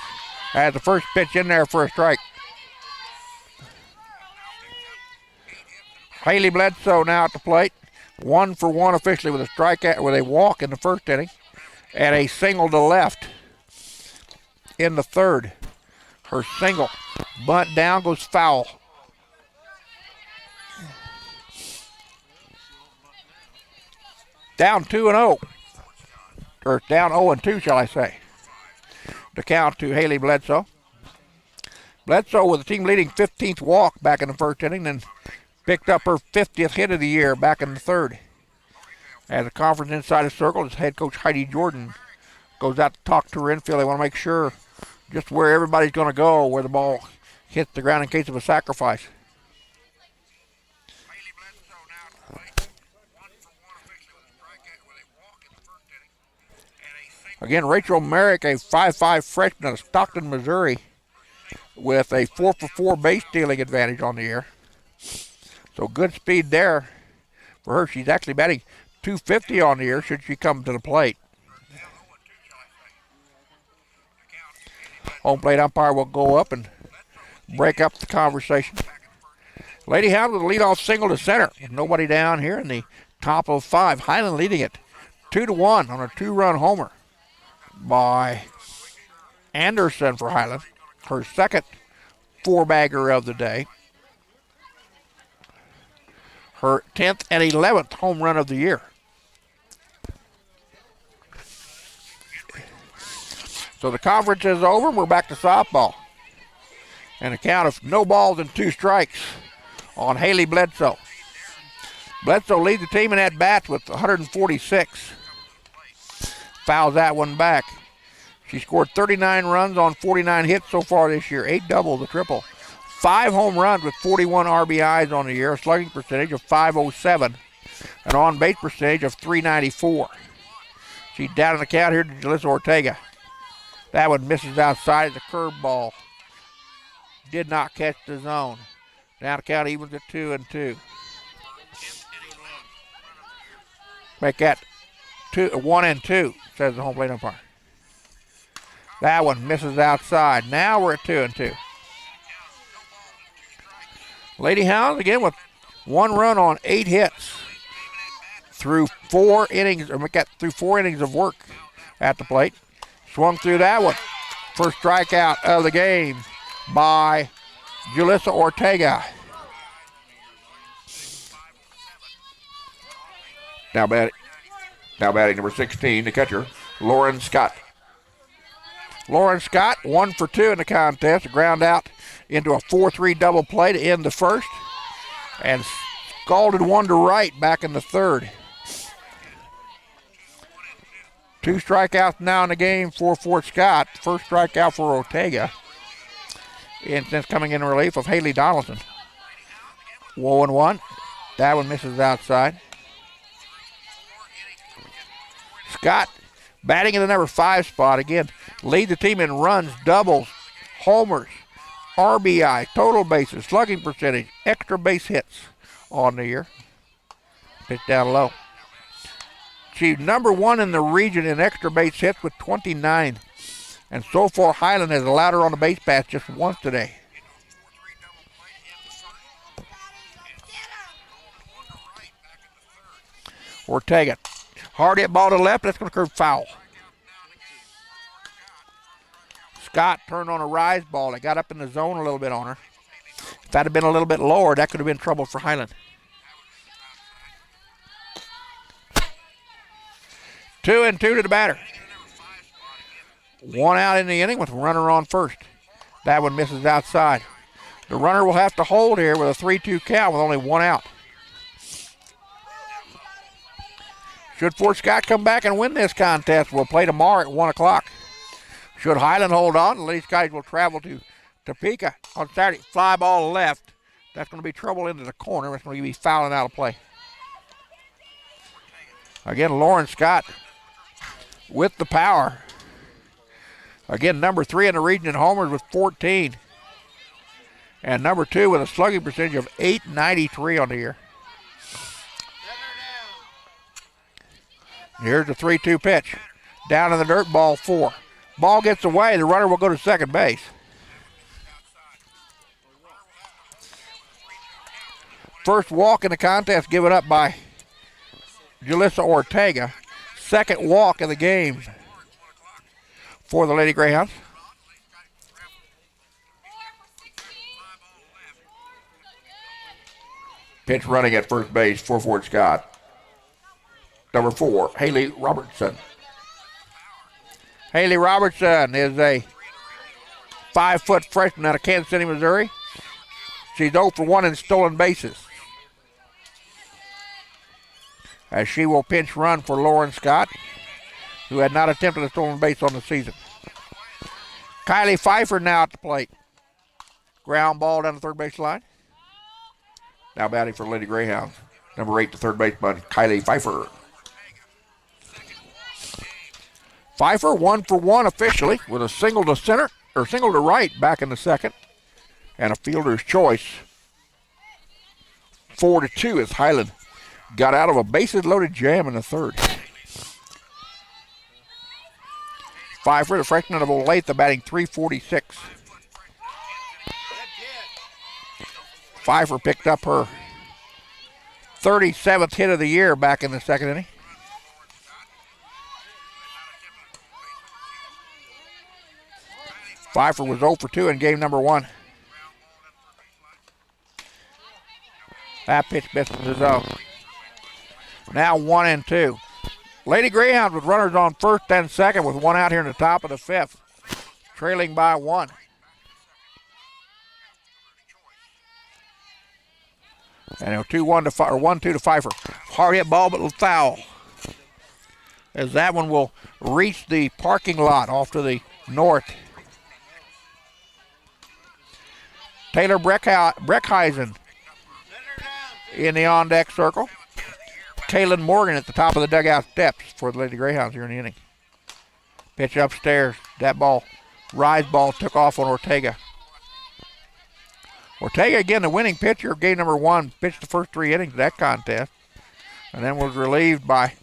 Had the first pitch in there for a strike. Haley Bledsoe now at the plate. 1 for 1 officially with a strikeout, with a walk in the first inning, and a single to left in the third. Her single bunt down goes foul. down 2-0, or down 0-2, shall I say. The count to Haley Bledsoe. Bledsoe with the team leading 15th walk back in the first inning, then picked up her 50th hit of the year back in the third. As the conference inside the circle, as head coach Heidi Jordan goes out to talk to her infield. They want to make sure just where everybody's going to go, where the ball hits the ground in case of a sacrifice. Again, Rachel Merrick, a 5'5 freshman out of Stockton, Missouri, with a 4-for-4 base stealing advantage on the year. So good speed there for her. She's actually batting .250 on the year should she come to the plate. Home plate umpire will go up and break up the conversation. Lady Hound with a leadoff single to center with nobody down here in the top of 5. Highland leading it 2-1 on a 2-run homer by Anderson for Highland. Her second 4-bagger of the day. Her 10th and 11th home run of the year. So the conference is over. We're back to softball. And a count of no balls and 2 strikes on Haley Bledsoe. Bledsoe leads the team in at-bats with 146. Fouls that one back. She scored 39 runs on 49 hits so far this year. 8 doubles, a triple. 5 home runs with 41 RBIs on the year. A slugging percentage of .507. An on-base percentage of .394. She's down in the count here to Jalissa Ortega. That one misses outside as a curveball. Did not catch the zone. Now the count evens at 2-2. Make that 1-2, says the home plate umpire. That one misses outside. Now we're at 2-2. Lady Hounds again with 1 run on 8 hits through 4 innings, or got through 4 innings of work at the plate. Swung through that one. First strikeout of the game by Jalissa Ortega. Now batting number 16, the catcher, Lauren Scott. Lauren Scott, 1 for 2 in the contest. A ground out into a 4-3 double play to end the first. And scalded one to right back in the third. 2 strikeouts now in the game for Fort Scott. First strikeout for Ortega. And since coming in relief of Haley Donaldson. 0-1. That one misses outside. Scott batting in the number 5 spot. Again, lead the team in runs, doubles, homers, RBI, total bases, slugging percentage, extra base hits on the year. Pitch down low. She's number 1 in the region in extra base hits with 29. And so far, Highland has allowed her on the base pass just once today. Ortega. Hard hit ball to the left. That's going to curve foul. Scott turned on a rise ball. It got up in the zone a little bit on her. If that had been a little bit lower, that could have been trouble for Highland. 2-2 to the batter. 1 out in the inning with a runner on first. That one misses outside. The runner will have to hold here with a 3-2 count with only 1 out. Should Fort Scott come back and win this contest, we'll play tomorrow at 1 o'clock. Should Highland hold on, the Lady Scotties will travel to Topeka on Saturday. Fly ball left. That's going to be trouble into the corner. That's going to be fouling out of play. Again, Lauren Scott with the power. Again, number 3 in the region in homers with 14. And number 2 with a slugging percentage of .893 on the year. Here's the 3-2 pitch. Down in the dirt, ball 4. Ball gets away, the runner will go to second base. First walk in the contest given up by Jalissa Ortega. Second walk of the game for the Lady Greyhounds. Pitch running at first base for Fort Scott. number 4, Haley Robertson. Haley Robertson is a 5-foot freshman out of Kansas City, Missouri. She's 0 for 1 in stolen bases, as she will pinch run for Lauren Scott, who had not attempted a stolen base on the season. Kylie Pfeiffer now at the plate. Ground ball down the third base line. Now batting for Lady Greyhounds, number 8, the third baseman, Kylie Pfeiffer. Pfeiffer 1 for 1 officially with a single to center, or single to right back in the second, and a fielder's choice. 4-2 as Highland got out of a bases loaded jam in the third. Pfeiffer, the freshman of Olathe, batting .346. Pfeiffer picked up her 37th hit of the year back in the second inning. Pfeiffer was 0 for 2 in game number 1. That pitch misses the zone. Now 1-2. Lady Greyhounds with runners on first and second with 1 out here in the top of the 5th, trailing by 1. And a 1-2 to Pfeiffer. Hard hit ball, but foul, as that one will reach the parking lot off to the north. Taylor Breckheisen in the on-deck circle. Kaylin Morgan at the top of the dugout steps for the Lady Greyhounds here in the inning. Pitch upstairs. That ball, rise ball, took off on Ortega. Ortega, again, the winning pitcher of game number 1, pitched the first 3 innings of that contest, and then was relieved by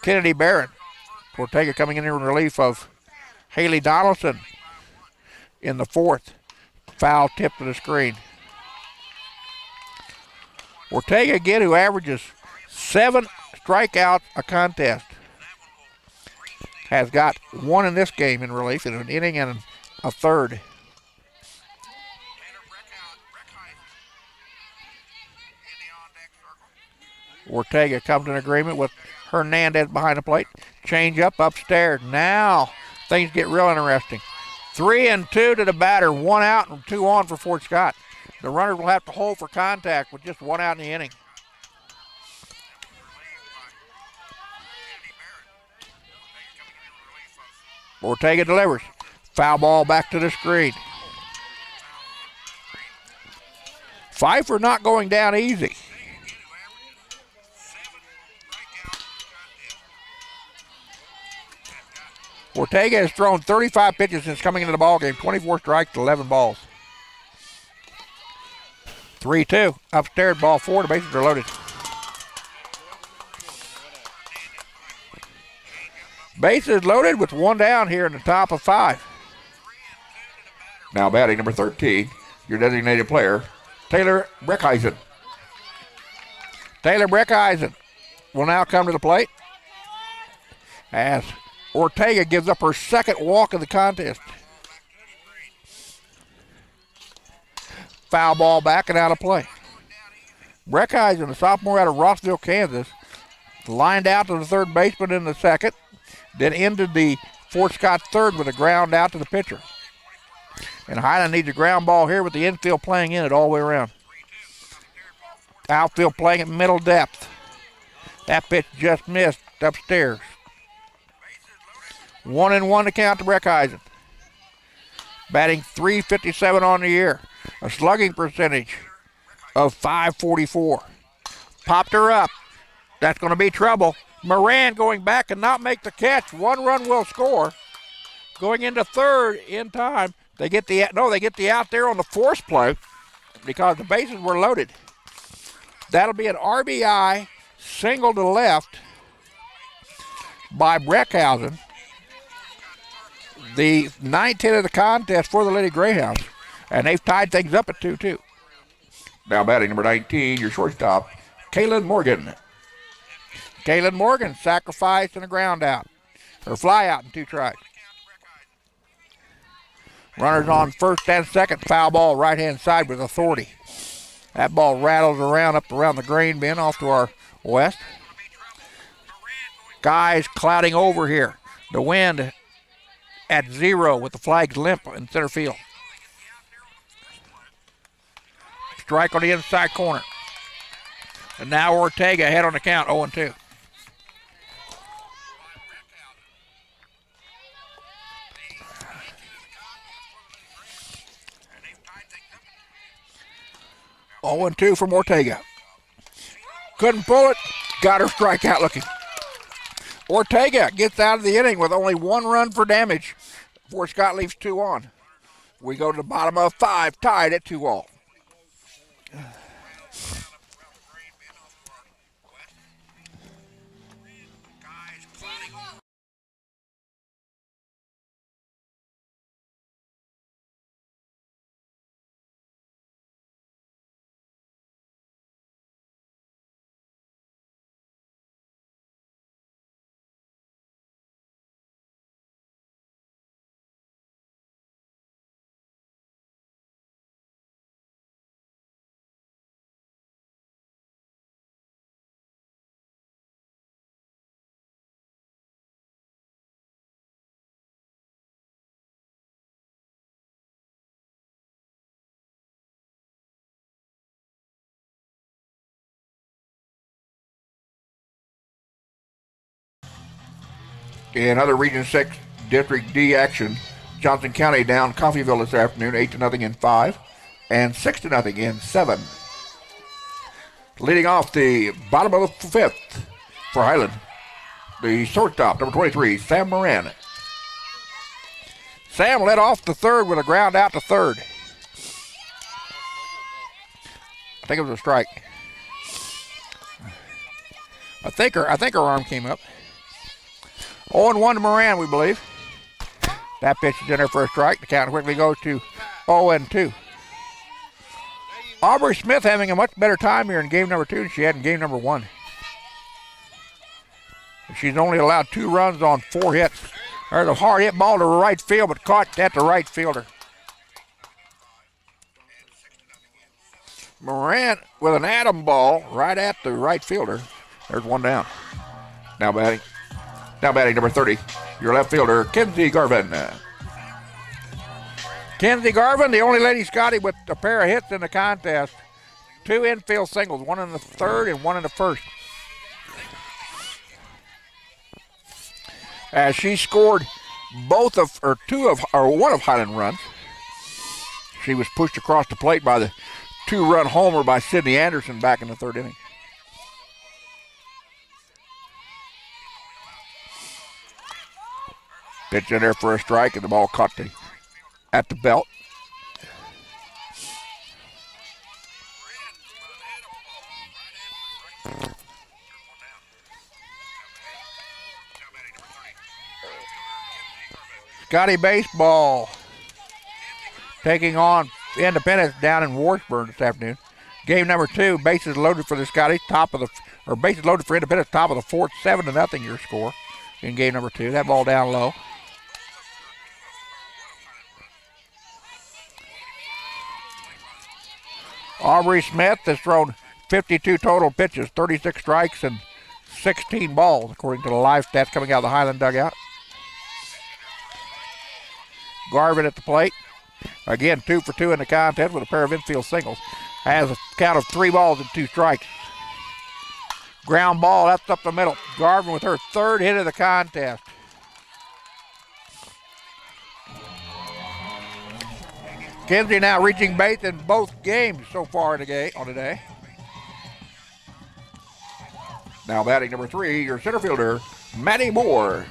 Kennedy Barron. Ortega coming in here in relief of Haley Donaldson in the 4th. Foul tip to the screen. Ortega, again, who averages 7 strikeouts a contest, has got 1 in this game in relief in an inning and a third. Ortega comes to an agreement with Hernandez behind the plate. Change up upstairs. Now things get real interesting. 3-2 to the batter. 1 out and 2 on for Fort Scott. The runner will have to hold for contact with just 1 out in the inning. Ortega delivers. Foul ball back to the screen. Pfeiffer not going down easy. Ortega has thrown 35 pitches since coming into the ballgame, 24 strikes, 11 balls. 3-2, upstairs, ball 4, the bases are loaded. Bases loaded with 1 down here in the top of 5. Now batting number 13, your designated player, Taylor Breckheisen. Taylor Breckheisen will now come to the plate as Ortega gives up her 2nd walk of the contest. Foul ball back and out of play. Breckheisen, a sophomore out of Rossville, Kansas, lined out to the third baseman in the 2nd, then ended the Fort Scott 3rd with a ground out to the pitcher. And Highland needs a ground ball here with the infield playing in it all the way around. Outfield playing at middle depth. That pitch just missed upstairs. 1-1 to count to Breckheisen. Batting .357 on the year. A slugging percentage of .544. Popped her up. That's going to be trouble. Moran going back and not make the catch. 1 run will score. Going into 3rd in time. They get the out there on the force play because the bases were loaded. That'll be an RBI single to left by Breckheisen. The 9th hit of the contest for the Lady Greyhounds, and they've tied things up at 2-2. Now batting number 19, your shortstop, Kaylin Morgan. Kaylin Morgan sacrificed and a ground out, or fly out in 2 tries. Runners on first and second, foul ball right-hand side with authority. That ball rattles around up around the grain bin off to our west. Skies clouding over here. The wind at 0 with the flags limp in center field. Strike on the inside corner. And now Ortega ahead on the count, 0-2. Oh, 2 from Ortega. Couldn't pull it. Got her strikeout looking. Ortega gets out of the inning with only 1 run for damage before Scott leaves 2 on. We go to the bottom of 5, tied at 2-all. In other Region 6 District D action, Johnson County down Coffeyville this afternoon, 8-0 in 5, and 6-0 in 7. Leading off the bottom of the 5th for Highland, the shortstop, number 23, Sam Moran. Sam led off the 3rd with a ground out to 3rd. I think it was a strike. I think her arm came up. 0-1 to Moran, we believe. That pitch is in there for a strike. The count quickly goes to 0-2. Aubrey Smith having a much better time here in game number 2 than she had in game number 1. She's only allowed 2 runs on 4 hits. There's a hard hit ball to right field, but caught at the right fielder. Moran with an atom ball right at the right fielder. There's 1 down. Now batting number 30, your left fielder, Kenzie Garvin. Kenzie Garvin, the only Lady Scotty with a pair of hits in the contest. 2 infield singles, 1 in the 3rd and 1 in the 1st. As she scored one of Highland runs. She was pushed across the plate by the 2-run homer by Sidney Anderson back in the 3rd inning. Pitch in there for a strike, and the ball caught at the belt. Scotty baseball taking on Independence down in Warrisburg this afternoon. Game number 2, bases loaded for the Scotty, bases loaded for Independence, top of the 4th, 7-0 your score in game number 2. That ball down low. Aubrey Smith has thrown 52 total pitches, 36 strikes, and 16 balls, according to the live stats coming out of the Highland dugout. Garvin at the plate. Again, 2 for 2 in the contest with a pair of infield singles. Has a count of 3 balls and 2 strikes. Ground ball, that's up the middle. Garvin with her 3rd hit of the contest. Kenzie now reaching base in both games so far on the day. Now batting number 3, your center fielder, Maddie Moore.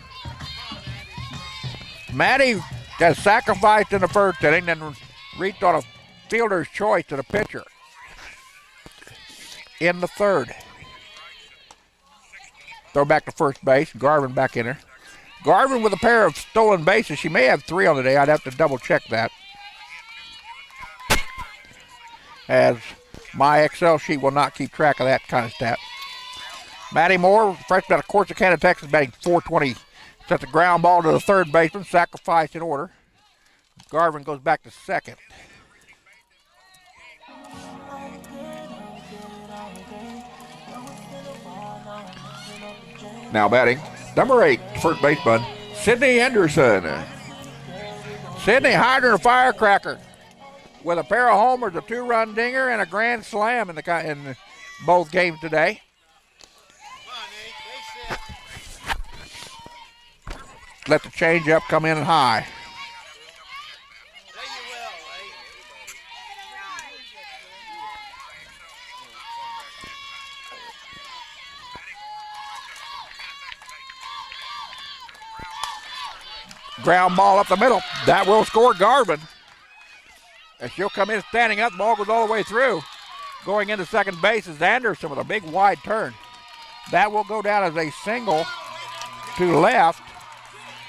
Maddie has sacrificed in the 1st inning and reached on a fielder's choice to the pitcher in the 3rd. Throw back to first base. Garvin back in there. Garvin with a pair of stolen bases. She may have 3 on the day. I'd have to double check that, as my Excel sheet will not keep track of that kind of stat. Maddie Moore, freshman out of Corsicana, Texas, batting .420. Sets a ground ball to the 3rd baseman, sacrifice in order. Garvin goes back to 2nd. Now batting Number 8, first baseman, Sydney Anderson. Sydney hydrant a firecracker with a pair of homers, a 2-run dinger, and a grand slam in both games today. Let the changeup come in high. Ground ball up the middle. That will score Garvin. And she'll come in standing up. The ball goes all the way through. Going into second base is Anderson with a big wide turn. That will go down as a single to left.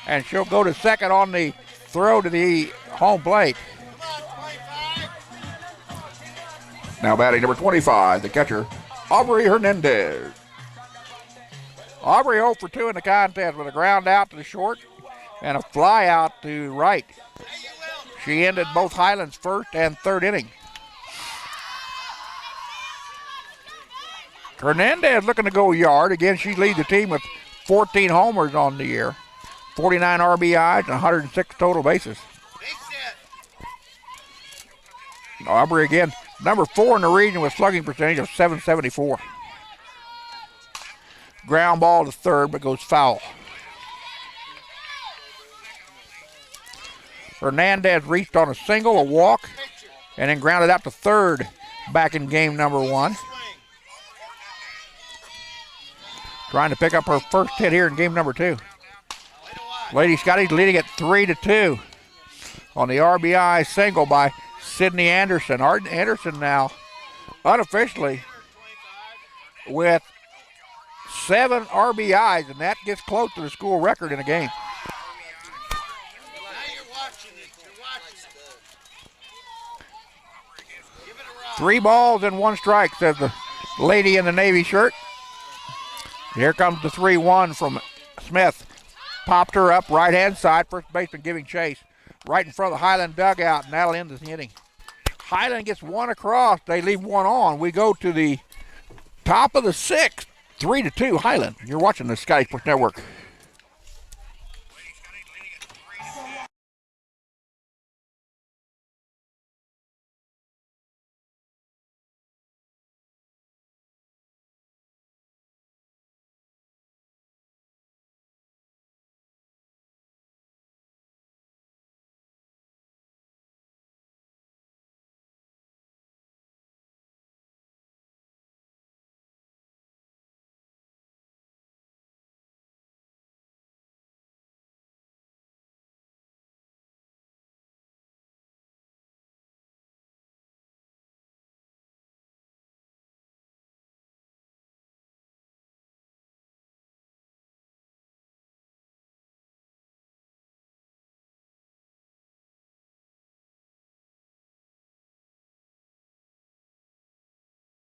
And she'll go to second on the throw to the home plate. Now batting number 25, the catcher, Aubrey Hernandez. Aubrey 0 for 2 in the contest with a ground out to the short and a fly out to right. She ended both Highlands' first and third inning. Hernandez looking to go yard. Again, she leads the team with 14 homers on the year, 49 RBIs, and 106 total bases. Aubrey again, number 4 in the region with slugging percentage of .774. Ground ball to third, but goes foul. Hernandez reached on a single, a walk, and then grounded out to third back in game number 1. Trying to pick up her first hit here in game number 2. Lady Scotties leading at 3-2 on the RBI single by Sydney Anderson. Anderson now unofficially with 7 RBIs, and that gets close to the school record in a game. 3 balls and 1 strike, says the lady in the Navy shirt. Here comes the 3-1 from Smith. Popped her up right-hand side. First baseman giving chase right in front of the Highland dugout, and that'll end the inning. Highland gets 1 across. They leave 1 on. We go to the top of the 6th. 3-2 Highland. You're watching the Sky Sports Network.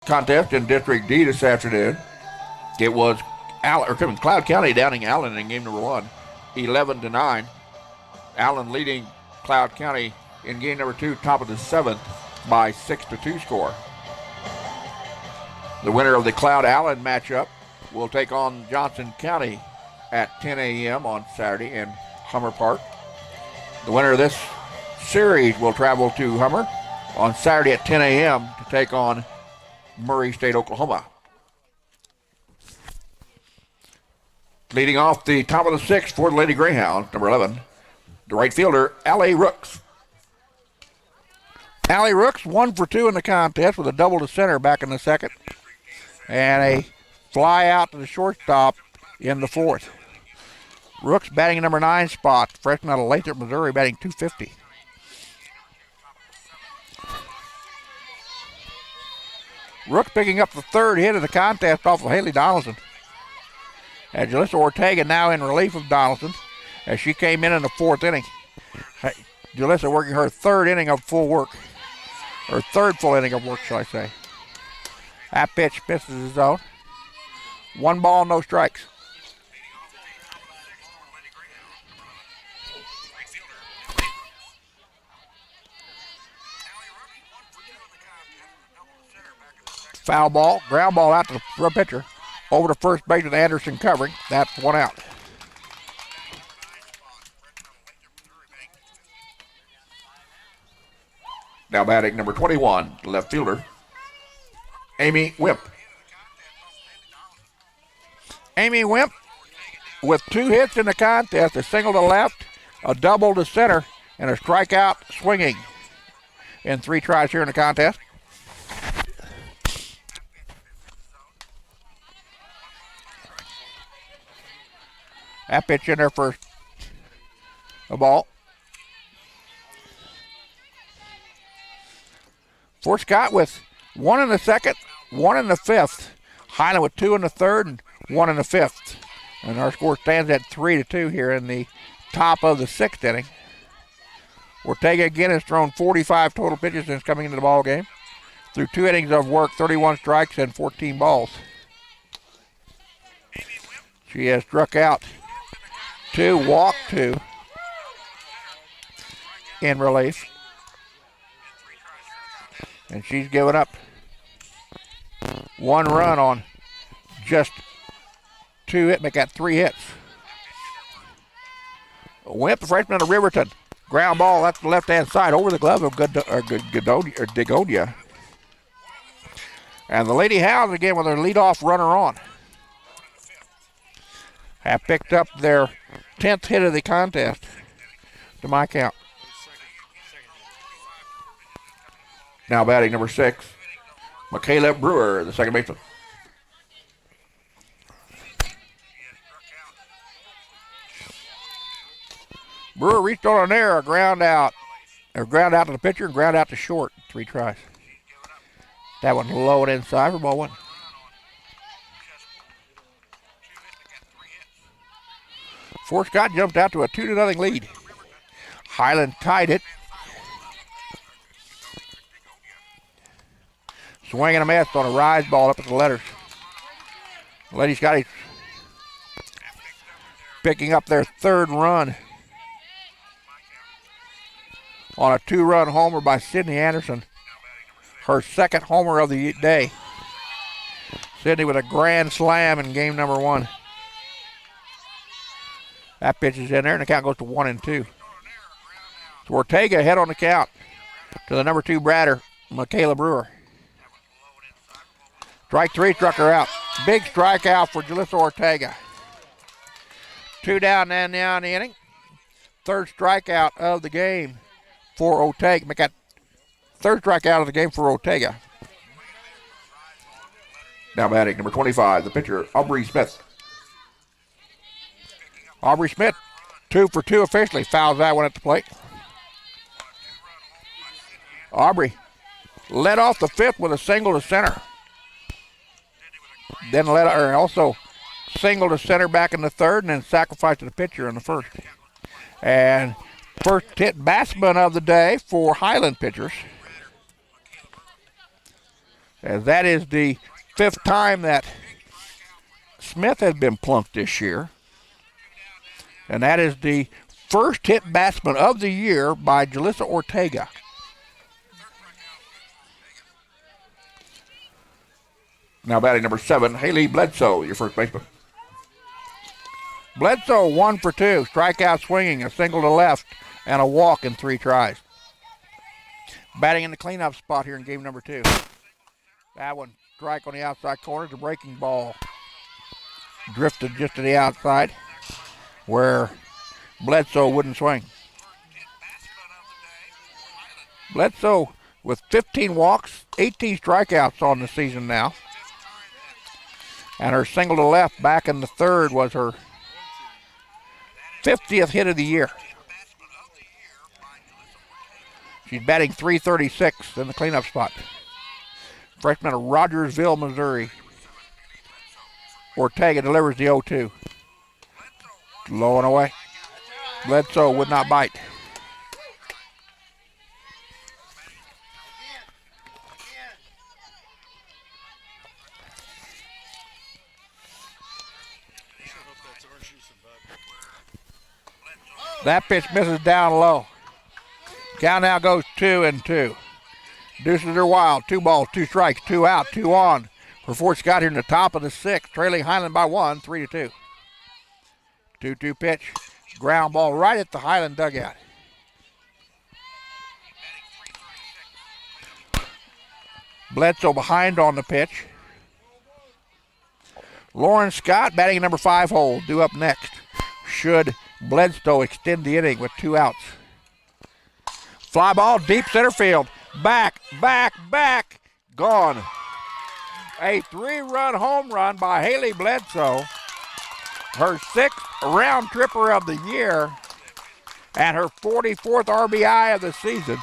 Contest in District D this afternoon. It was Cloud County downing Allen in game number 1, 11-9. Allen leading Cloud County in game number 2, top of the 7th, by 6-2 score. The winner of the Cloud-Allen matchup will take on Johnson County at 10 a.m. on Saturday in Hummer Park. The winner of this series will travel to Hummer on Saturday at 10 a.m. to take on Murray State, Oklahoma. Leading off the top of the 6th for the Lady Greyhounds, number 11, the right fielder, Allie Rooks. Allie Rooks 1 for 2 in the contest with a double to center back in the 2nd. And a fly out to the shortstop in the 4th. Rooks batting number 9 spot, freshman out of Lathrop, Missouri, batting .250. Rooks picking up the 3rd hit of the contest off of Haley Donaldson. And Jalissa Ortega now in relief of Donaldson as she came in the 4th inning. Jalissa working her 3rd inning of full work. Or 3rd full inning of work, shall I say. That pitch misses his zone. 1 ball, no strikes. Foul ball, ground ball out to the pitcher. Over to first base with Anderson covering. That's 1 out. Now batting number 21, left fielder, Amy Wimp. Amy Wimp with 2 hits in the contest, a single to left, a double to center, and a strikeout swinging in 3 tries here in the contest. That pitch in there for a ball. Fort Scott with 1 in the second, 1 in the fifth. Highland with 2 in the third and 1 in the fifth. And our score stands at 3-2 here in the top of the 6th inning. Ortega again has thrown 45 total pitches since coming into the ball game. Through 2 innings of work, 31 strikes and 14 balls. She has struck out 2, walked 2 in relief. And she's given up 1 run on just 2 hits, make that 3 hits. Wimp, the freshman of Riverton. Ground ball, that's the left-hand side over the glove of Digonia. And the Lady Hounds again with their leadoff runner on. Have picked up their 10th hit of the contest, to my count. Now batting number 6, Michaela Brewer, the second baseman. Brewer reached on an error, ground out to the pitcher and ground out to short. 3 tries. That one low and inside for ball 1. Fort Scott jumped out to a 2-0 lead. Highland tied it. Swing and a miss on a rise ball up at the letters. Lady Scotties picking up their 3rd run on a 2-run homer by Sydney Anderson. Her 2nd homer of the day. Sydney with a grand slam in game number 1. That pitch is in there, and the count goes to 1-2. So Ortega ahead on the count to the number 2 batter, Michaela Brewer. Strike 3 struck her out. Big strikeout for Jalissa Ortega. 2 down and now in the inning. 3rd strikeout of the game for Ortega. Make that 3rd strikeout of the game for Ortega. Now batting number 25, the pitcher, Aubrey Smith. Aubrey Smith, 2 for 2 officially. Fouls that one at the plate. Aubrey led off the 5th with a single to center. Then also single to center back in the 3rd and then sacrificed to the pitcher in the 1st. And first hit batsman of the day for Highland pitchers. As that is the 5th time that Smith has been plunked this year. And that is the first hit batsman of the year by Jalissa Ortega. Now batting number 7, Haley Bledsoe, your first baseman. Bledsoe 1 for 2, strikeout swinging, a single to left, and a walk in 3 tries. Batting in the cleanup spot here in game number 2. That one, strike on the outside corner, the breaking ball drifted just to the outside where Bledsoe wouldn't swing. Bledsoe with 15 walks, 18 strikeouts on the season now. And her single to left back in the 3rd was her 50th hit of the year. She's batting .336 in the cleanup spot. Freshman of Rogersville, Missouri. Ortega delivers the 0-2. Low and away. Bledsoe would not bite. That pitch misses down low. Count now goes 2-2. Deuces are wild. 2 balls, 2 strikes, 2 out, 2 on for Fort Scott here in the top of the 6th, trailing Highland by 1, 3-2. 2-2 pitch. Ground ball right at the Highland dugout. Bledsoe behind on the pitch. Lauren Scott batting number 5 hole, due up next. Should Bledsoe extend the inning with 2 outs. Fly ball deep center field. Back, gone. A 3-run home run by Haley Bledsoe. Her 6th round tripper of the year and her 44th RBI of the season.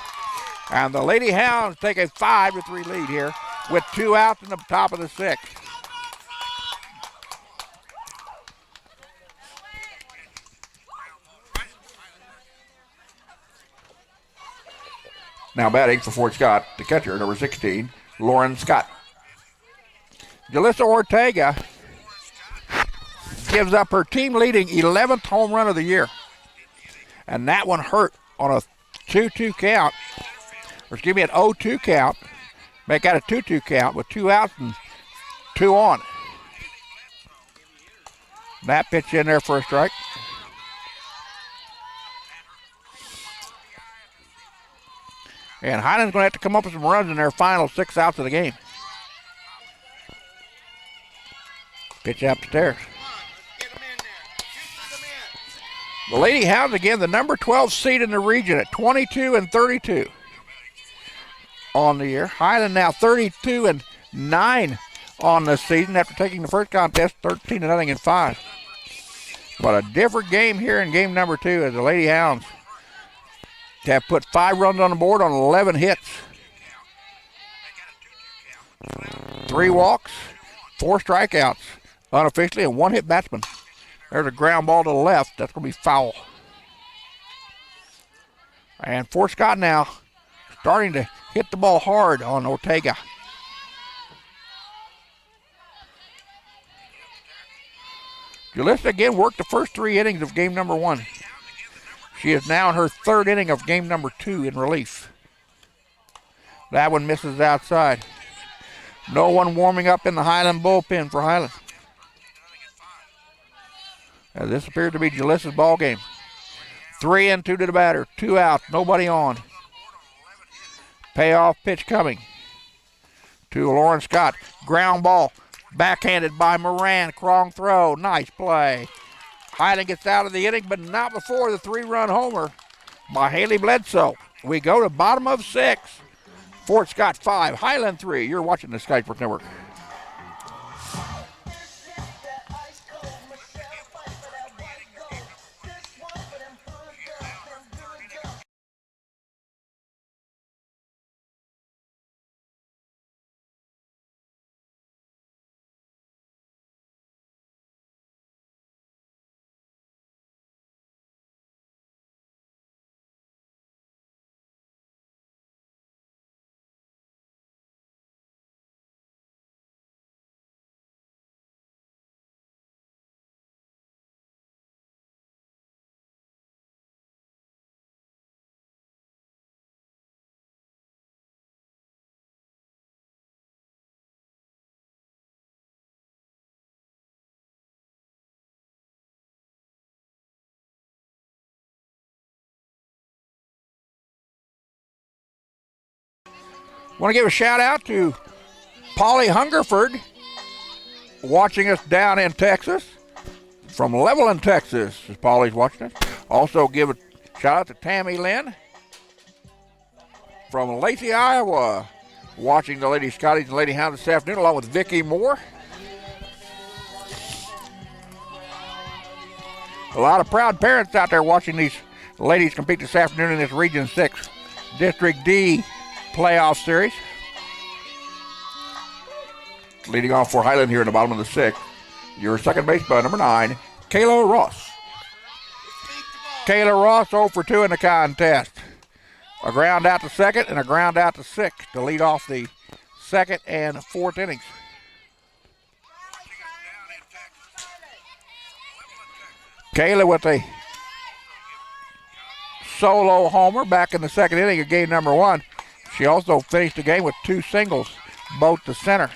And the Lady Hounds take a 5-3 lead here with 2 outs in the top of the 6th. Now batting for Fort Scott, the catcher, number 16, Lauren Scott. Jalissa Ortega gives up her team-leading 11th home run of the year. And that one hurt on a 2-2 count. Or excuse me, an 0-2 count. Make that a 2-2 count with 2 outs and 2 on. That pitch in there for a strike. And Highland's going to have to come up with some runs in their final 6 outs of the game. Pitch out the stairs. The Lady Hounds again, the number 12 seed in the region at 22-32 on the year. Highland now 32-9 on the season after taking the first contest 13-0 in 5. But a different game here in game number 2 as the Lady Hounds have put 5 runs on the board on 11 hits. 3 walks, 4 strikeouts unofficially, and 1 hit batsman. There's a ground ball to the left. That's going to be foul. And Fort Scott now starting to hit the ball hard on Ortega. Jalissa again worked the first 3 innings of game number 1. She is now in her 3rd inning of game number 2 in relief. That one misses outside. No one warming up in the Highland bullpen for Highland. Now this appears to be Jalissa's ball game. 3-2 to the batter, 2 outs, nobody on. Payoff pitch coming to Lauren Scott. Ground ball, backhanded by Moran. Wrong throw, nice play. Highland gets out of the inning, but not before the 3-run homer by Haley Bledsoe. We go to bottom of 6. Fort Scott 5, Highland 3. You're watching the Sky Sports Network. Want to give a shout out to Polly Hungerford watching us down in Texas. From Levelland, Texas, as Polly's watching us. Also give a shout out to Tammy Lynn from Lacey, Iowa, watching the Lady Scotties and Lady Hounds this afternoon, along with Vicki Moore. A lot of proud parents out there watching these ladies compete this afternoon in this Region 6 District D playoff series. Leading off for Highland here in the bottom of the 6th, your second baseman, number 9, Kayla Ross. Kayla Ross 0 for 2 in the contest. A ground out to second and a ground out to 6th to lead off the 2nd and 4th innings. Kayla with a solo homer back in the 2nd inning of game number 1. She also finished the game with 2 singles, both to center.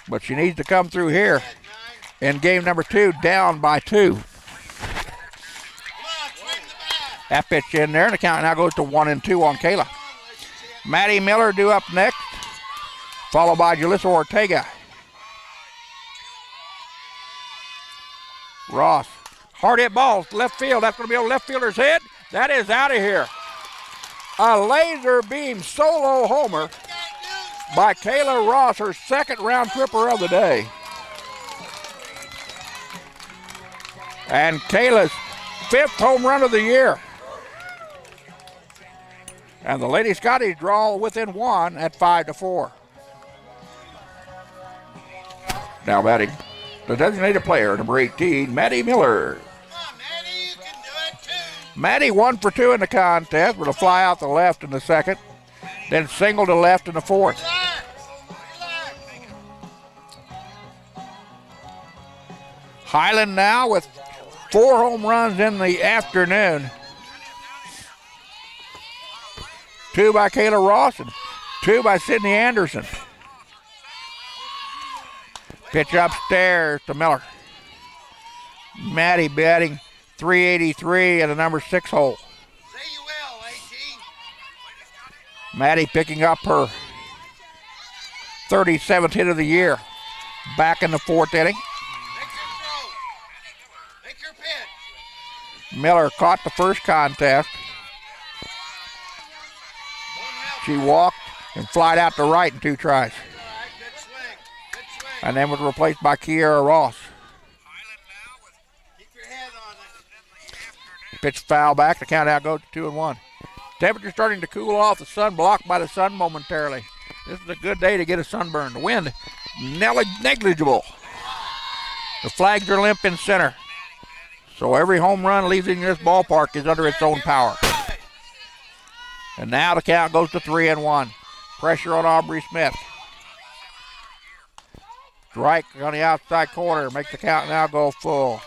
But she needs to come through here in game number 2, down by 2. That pitch in there, and the count now goes to 1-2 on Kayla. Maddie Miller due up next, followed by Julissa Ortega. Ross, hard hit ball, left field. That's going to be on left fielder's head. That is out of here. A laser beam solo homer by Kayla Ross, her second round tripper of the day. And Kayla's 5th home run of the year. And the Lady Scotties draw within 1 at 5-4. Now batting, the designated player, number 18, Maddie Miller. Come on, Maddie, you can do it too. Maddie 1 for 2 in the contest with a fly out the left in the second, then single to left in the fourth. Relax. Relax. Highland now with 4 home runs in the afternoon. 2 by Kayla Ross and 2 by Sydney Anderson. Pitch upstairs to Miller. Maddie batting .383 at the number 6 hole. Say you will, 18. Maddie picking up her 37th hit of the year. Back in the 4th inning. Make your throw. Make your pitch. Miller caught the first contest. She walked and flied out to right in 2 tries. All right, good swing. Good swing. And then was replaced by Kiera Ross. Keep your head on it. Pitch foul back. The count out goes to 2-1. Temperature starting to cool off. The sun blocked by the sun momentarily. This is a good day to get a sunburn. The wind negligible. The flags are limp in center. So every home run leaving this ballpark is under its own power. And now the count goes to 3-1. Pressure on Aubrey Smith. Strike on the outside corner. Makes the count now go full.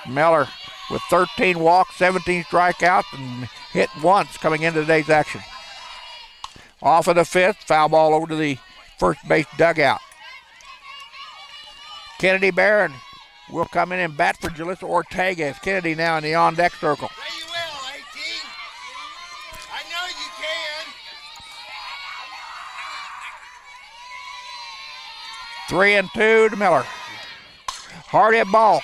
Miller with 13 walks, 17 strikeouts, and hit once coming into today's action. Off of the 5th, foul ball over to the first base dugout. Kennedy Barron will come in and bat for Julissa Ortega. It's Kennedy now in the on-deck circle. Say you will, 18. I know you can. 3-2 to Miller. Hard hit ball.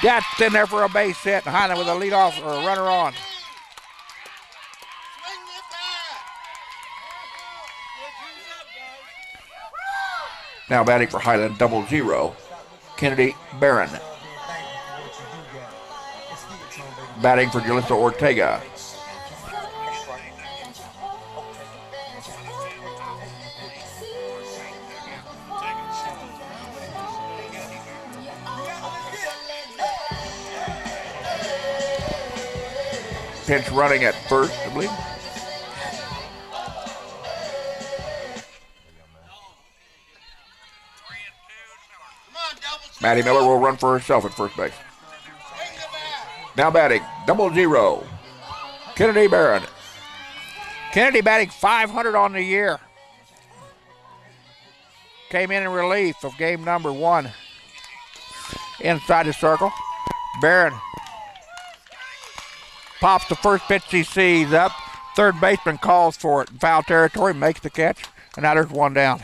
That's in there for a base hit. Highland with a leadoff or a runner on. Swing the bat. Now batting for Highland, 0-0. Kennedy Barron. Batting for Julissa Ortega. Pinch running at first, I believe. Come on, double. Maddie Miller will run for herself at first base. Swing the bat. Now batting, 0-0. Kennedy Barron. Kennedy batting .500 on the year. Came in relief of game number 1. Inside the circle. Barron pops the first pitch he sees up. Third baseman calls for it in foul territory, makes the catch, and now there's 1 down.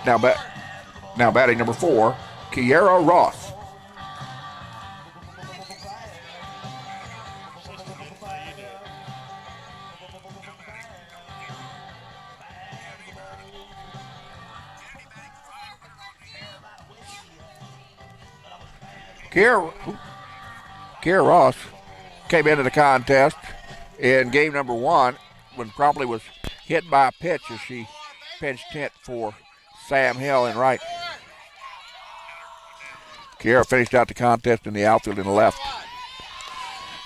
Now batting number 4, Kiera Ross. Kiera Ross came into the contest in game number 1 when probably was hit by a pitch as she pinched hit for Sam Hill in right. Kiera finished out the contest in the outfield in the left.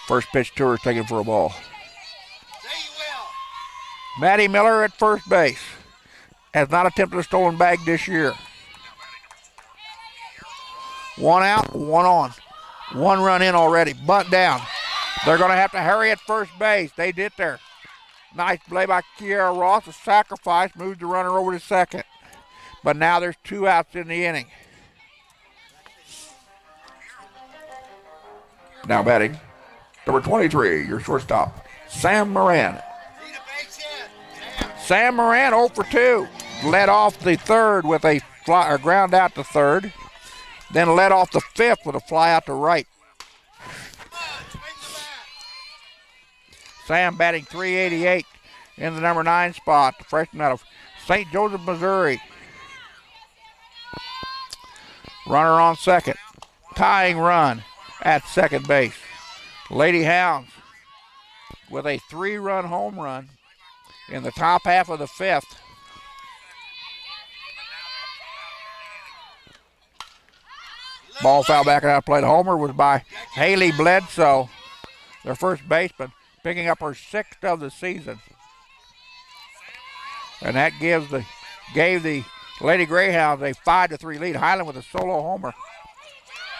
First pitch to her taken for a ball. Say you will. Maddie Miller at first base. Has not attempted a stolen bag this year. 1 out, 1 on. 1 run in already. Bunt down. They're going to have to hurry at first base. They did there. Nice play by Kiara Ross. A sacrifice moves the runner over to second. But now there's 2 outs in the inning. Now batting, number 23, your shortstop, Sam Moran. Sam Moran 0 for 2. Led off the third with a ground out to third. Then led off the fifth with a fly out to right. Sam batting .388 in the number 9 spot. The freshman out of St. Joseph, Missouri. Runner on second. Tying run at second base. Lady Hounds with a 3-run home run in the top half of the fifth. Ball foul back out of play. The homer was by Haley Bledsoe, their first baseman, picking up her 6th of the season. And that gave the Lady Greyhounds a 5-3 lead. Highland with a solo homer.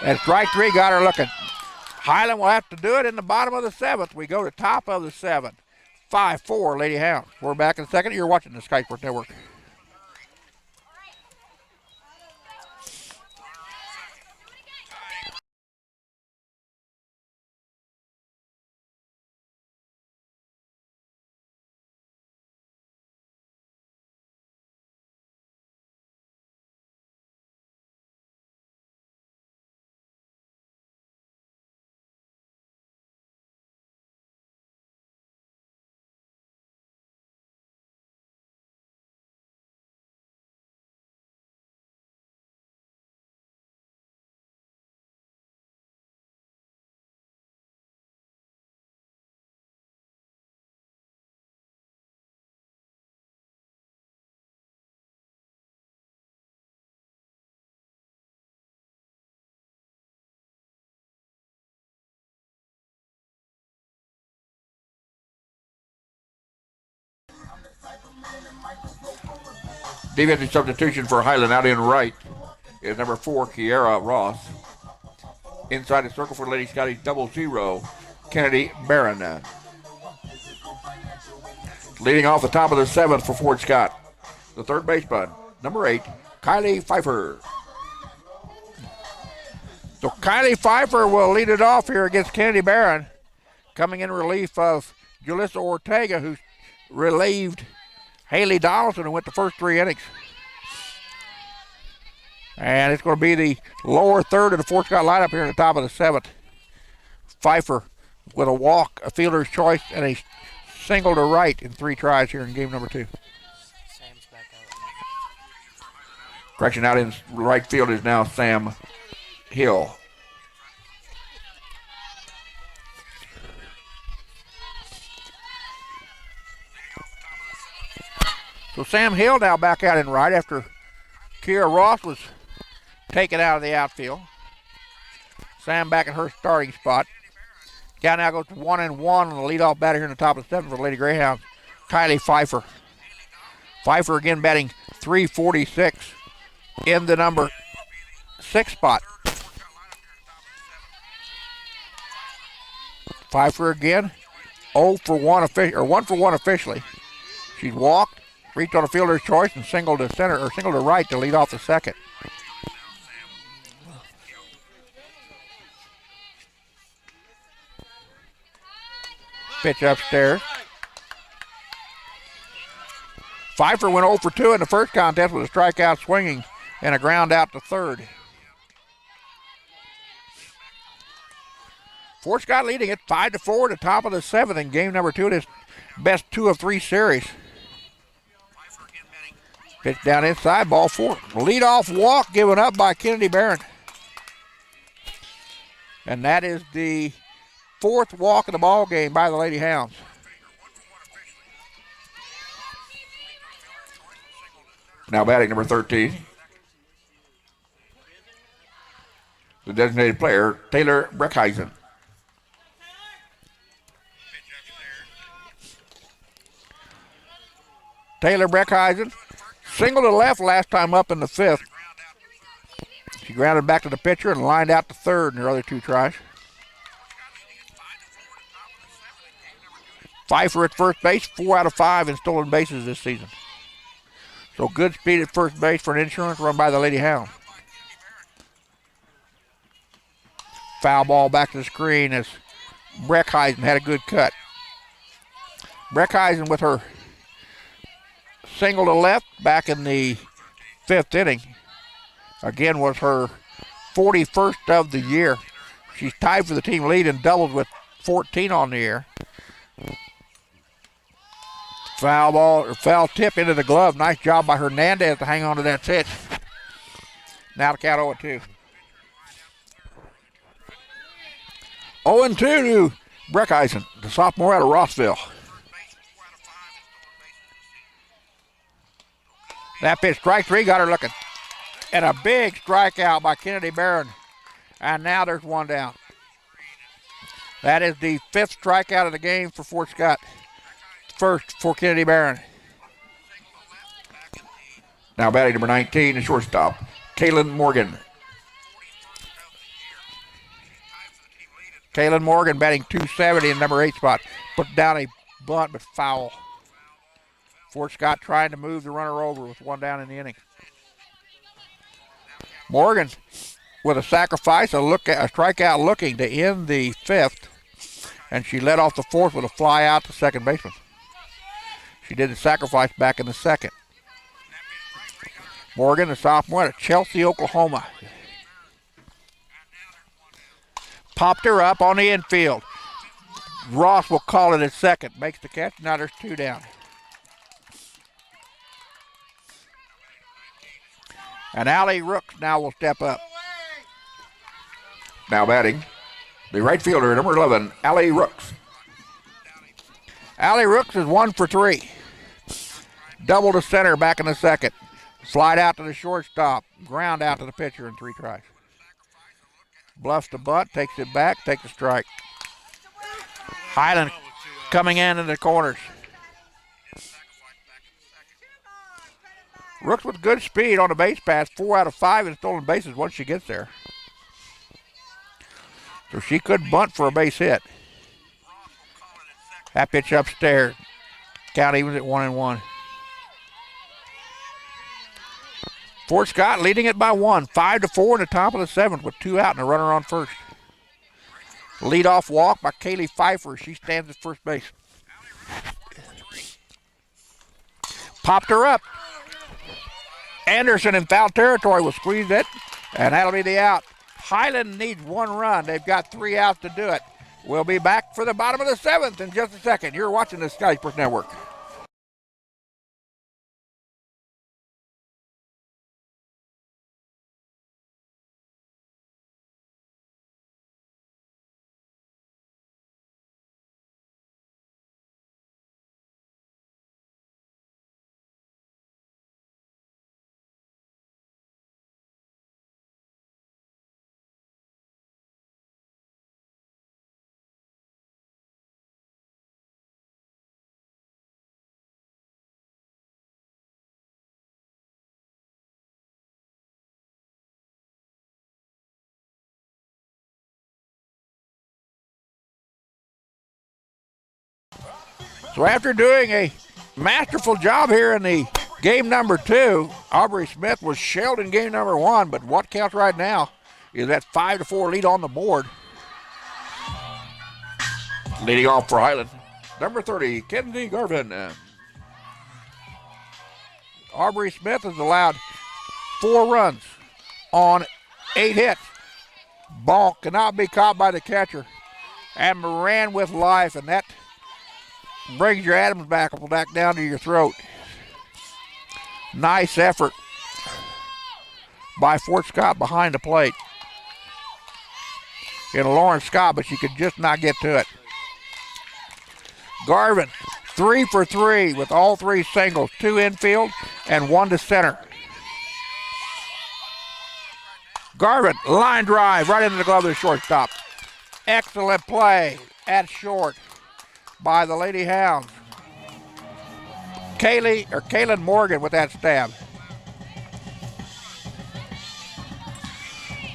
And strike 3 got her looking. Highland will have to do it in the bottom of the 7th. We go to top of the 7th. 5-4 Lady Hounds. We're back in a second. You're watching the Sky Sports Network. Defensive substitution for Highland out in right is number 4, Kiara Ross. Inside the circle for Lady Scotty's 00, Kennedy Barron. Leading off the top of the 7th for Fort Scott, the third baseman, number 8, Kylie Pfeiffer. So Kylie Pfeiffer will lead it off here against Kennedy Barron, coming in relief of Julissa Ortega, who relieved Haley Donaldson, who went the first 3 innings. And it's going to be the lower third of the Fort Scott lineup here in the top of the 7th. Pfeiffer with a walk, a fielder's choice, and a single to right in 3 tries here in game number 2. Sam's back out. Correction, out in right field is now Sam Hill. So Sam Hill now back out in right after Kiera Ross was taken out of the outfield. Sam back in her starting spot. Count now goes to 1-1 on the leadoff batter here in the top of the 7th for Lady Greyhounds, Kylie Pfeiffer. Pfeiffer again batting .346 in the number 6 spot. Pfeiffer again, 1 for 1 officially. She's walked, reached on a fielder's choice, and singled to center or singled to right to lead off the 2nd. Pitch upstairs. Pfeiffer went 0 for 2 in the first contest with a strikeout swinging and a ground out to third. Fort Scott leading it 5-4 at the top of the 7th in game number 2 of this best 2 of 3 series. Pitch down inside, ball 4. Leadoff walk given up by Kennedy Barron. And that is the 4th walk of the ball game by the Lady Hounds. Now batting number 13, the designated player, Taylor Breckheisen. Taylor Breckheisen, single to left last time up in the 5th. She grounded back to the pitcher and lined out to third in her other 2 tries. Pfeiffer at first base, 4 out of 5 in stolen bases this season. So good speed at first base for an insurance run by the Lady Hound. Foul ball back to the screen as Breckheisen had a good cut. Breckheisen with her single to left back in the 5th inning. Again, was her 41st of the year. She's tied for the team lead in doubles with 14 on the year. Foul ball, or foul tip into the glove. Nice job by Hernandez to hang on to that pitch. Now the count 0-2. 0-2 to Breckheisen, the sophomore out of Rossville. That pitch, strike 3, got her looking. And a big strikeout by Kennedy Barron. And now there's one down. That is the 5th strikeout of the game for Fort Scott. First for Kennedy Barron. Now batting number 19, the shortstop, Kaylin Morgan. Kaylin Morgan batting 270 in number 8 spot. Put down a bunt but foul. Fort Scott trying to move the runner over with one down in the inning. Morgan with a sacrifice, a strikeout looking to end the 5th. And she led off the 4th with a fly out to second baseman. She did the sacrifice back in the 2nd. Morgan, the sophomore out of Chelsea, Oklahoma. Popped her up on the infield. Ross will call it at second. Makes the catch. Now there's 2 down. And Allie Rooks now will step up. Now batting, the right fielder, number 11, Allie Rooks. Allie Rooks is 1 for 3. Double to center back in the 2nd. Slide out to the shortstop. Ground out to the pitcher in 3 tries. Bluffs the bunt, takes it back, takes a strike. Highland coming in the corners. Rooks with good speed on the base pass. 4 out of 5 in stolen bases once she gets there. So she could bunt for a base hit. That pitch upstairs. Count evens at 1-1. Fort Scott leading it by 1. 5-4 in the top of the 7th with 2 out and a runner on first. Leadoff walk by Kaylee Pfeiffer. She stands at first base. Popped her up. Anderson in foul territory will squeeze it, and that'll be the out. Highland needs 1 run. They've got 3 outs to do it. We'll be back for the bottom of the 7th in just a second. You're watching the Sky Sports Network. So after doing a masterful job here in the game number 2, Aubrey Smith was shelled in game number 1, but what counts right now is that 5-4 lead on the board. Leading off for Highland, number 30, Kenzie Garvin. Aubrey Smith has allowed 4 runs on 8 hits. Ball cannot be caught by the catcher. And Moran with life, and that brings your Adams back down to your throat. Nice effort by Fort Scott behind the plate. In Lauren Scott, but she could just not get to it. Garvin, 3 for 3 with all 3 singles, 2 infield and 1 to center. Garvin, line drive right into the glove of the shortstop. Excellent play at short by the Lady Hounds. Kaylin Morgan with that stab.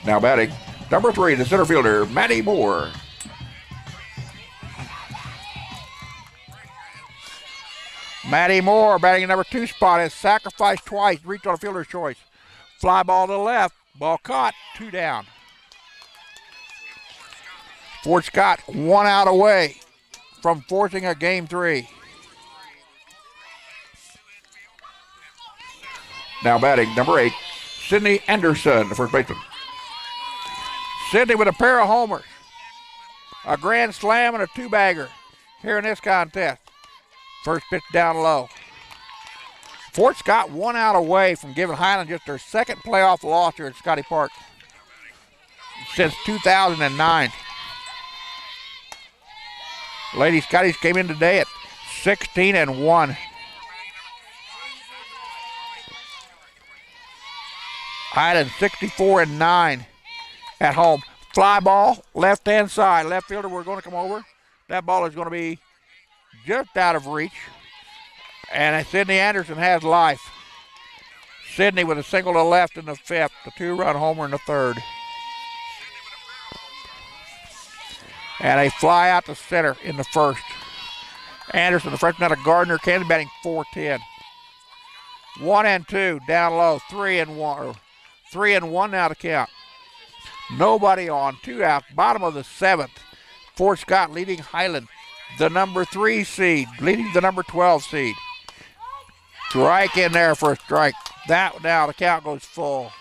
Now batting, number 3, the center fielder, Maddie Moore. Maddie Moore batting in number 2 spot has sacrificed twice, reached on a fielder's choice. Fly ball to the left, ball caught, 2 down. Fort Scott 1 out away from forcing a game 3. Now batting number 8, Sydney Anderson, the first baseman. Sydney with a pair of homers, a grand slam, and a 2-bagger here in this contest. First pitch down low. Fort Scott 1 out away from giving Highland just their second playoff loss here at Scotty Park since 2009. Lady Scotties came in today at 16-1. Highland 64-9 at home. Fly ball, left-hand side. Left fielder, we're going to come over. That ball is going to be just out of reach. And Sydney Anderson has life. Sydney with a single to left in the 5th, a 2-run homer in the 3rd. And a fly out to center in the 1st. Anderson, the freshman out of Gardner, Kansas, batting .410. 1-2, down low, 3-1. 3-1 now to count. Nobody on, 2 out, bottom of the 7th. Fort Scott leading Highland, the number 3 seed, leading the number 12 seed. Strike in there for a strike. That now the count goes full.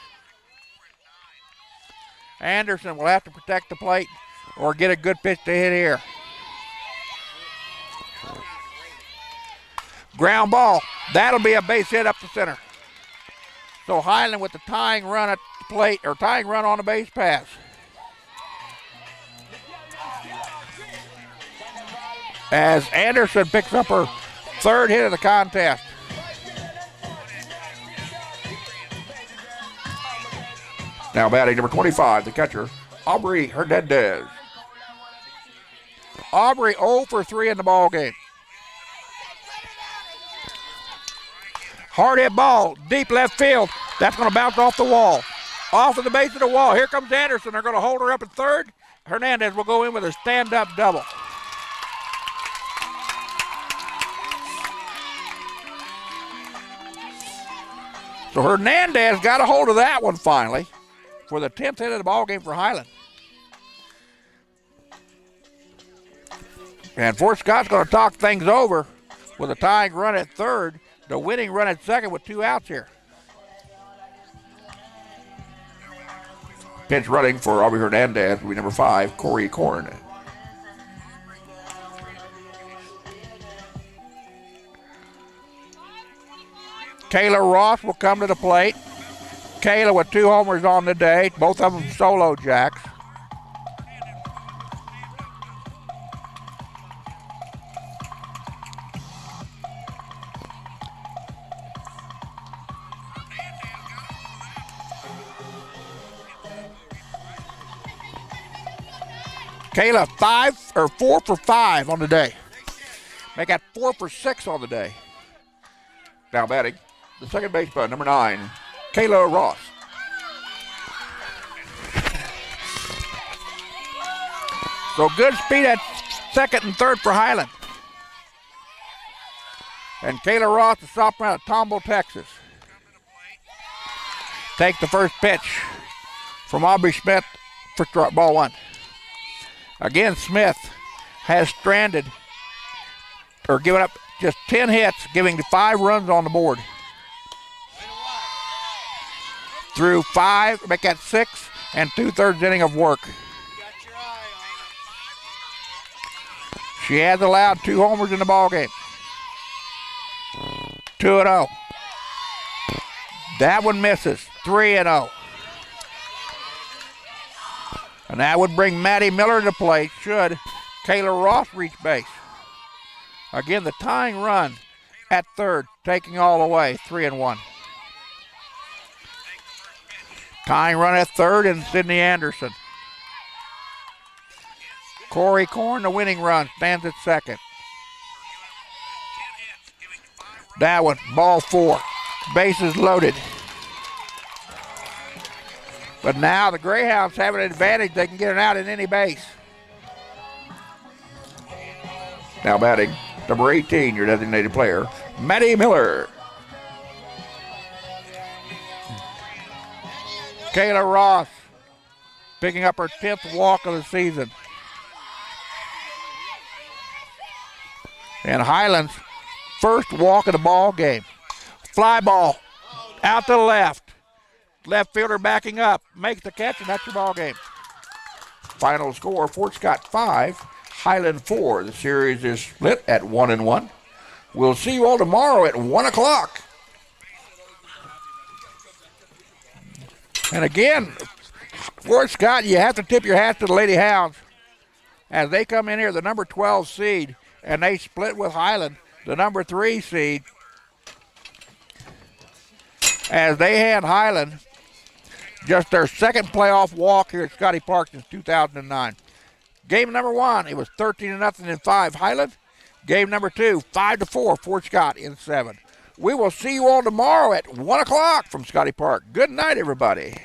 Anderson will have to protect the plate or get a good pitch to hit here. Ground ball. That'll be a base hit up the center. So Highland with the tying run at the plate, or tying run on the base pass. As Anderson picks up her 3rd hit of the contest. Now batting number 25, the catcher, Aubrey Hernandez. Aubrey 0 for 3 in the ball game. Hard hit ball, deep left field. That's going to bounce off the wall. Off of the base of the wall. Here comes Anderson. They're going to hold her up at 3rd. Hernandez will go in with a stand-up double. So Hernandez got a hold of that one finally for the 10th hit of the ball game for Highland. And Fort Scott's going to talk things over with a tying run at 3rd, the winning run at 2nd with 2 outs here. Pitch running for Aubrey Hernandez will be number 5, Corey Korn. Kayla Ross will come to the plate. Kayla with 2 homers on the day, both of them solo jacks. Kayla 4 for 5 on the day. They got 4 for 6 on the day. Now batting, the second baseman, number 9, Kayla Ross. So good speed at 2nd and 3rd for Highland. And Kayla Ross, the sophomore out of Tomball, Texas. Take the first pitch from Aubrey Smith for ball 1. Again, Smith has stranded or given up just 10 hits, giving 5 runs on the board. Through 5, make that 6 and 2/3 inning of work. She has allowed 2 homers in the ball game. 2-0. That one misses. 3-0. And that would bring Maddie Miller to plate should Kayla Ross reach base. Again, the tying run at 3rd, taking all the way, 3-1. Tying run at 3rd and Sydney Anderson. Corey Korn, the winning run, stands at 2nd. That one, ball 4. Bases loaded. But now the Greyhounds have an advantage. They can get it out in any base. Now batting, number 18, your designated player, Maddie Miller. Kayla Ross picking up her 10th walk of the season. And Highland's first walk of the ball game. Fly ball out to the left. Left fielder backing up. Makes the catch, and that's your ball game. Final score, Fort Scott 5, Highland 4. The series is split at 1-1. We'll see you all tomorrow at 1 o'clock. And again, Fort Scott, you have to tip your hat to the Lady Hounds as they come in here, the number 12 seed, and they split with Highland, the number 3 seed, as they hand Highland just their second playoff walk here at Scotty Park since 2009. Game number 1, it was 13-0 in 5 Highland. Game number 2, 5-4 Fort Scott in 7. We will see you all tomorrow at 1 o'clock from Scotty Park. Good night, everybody.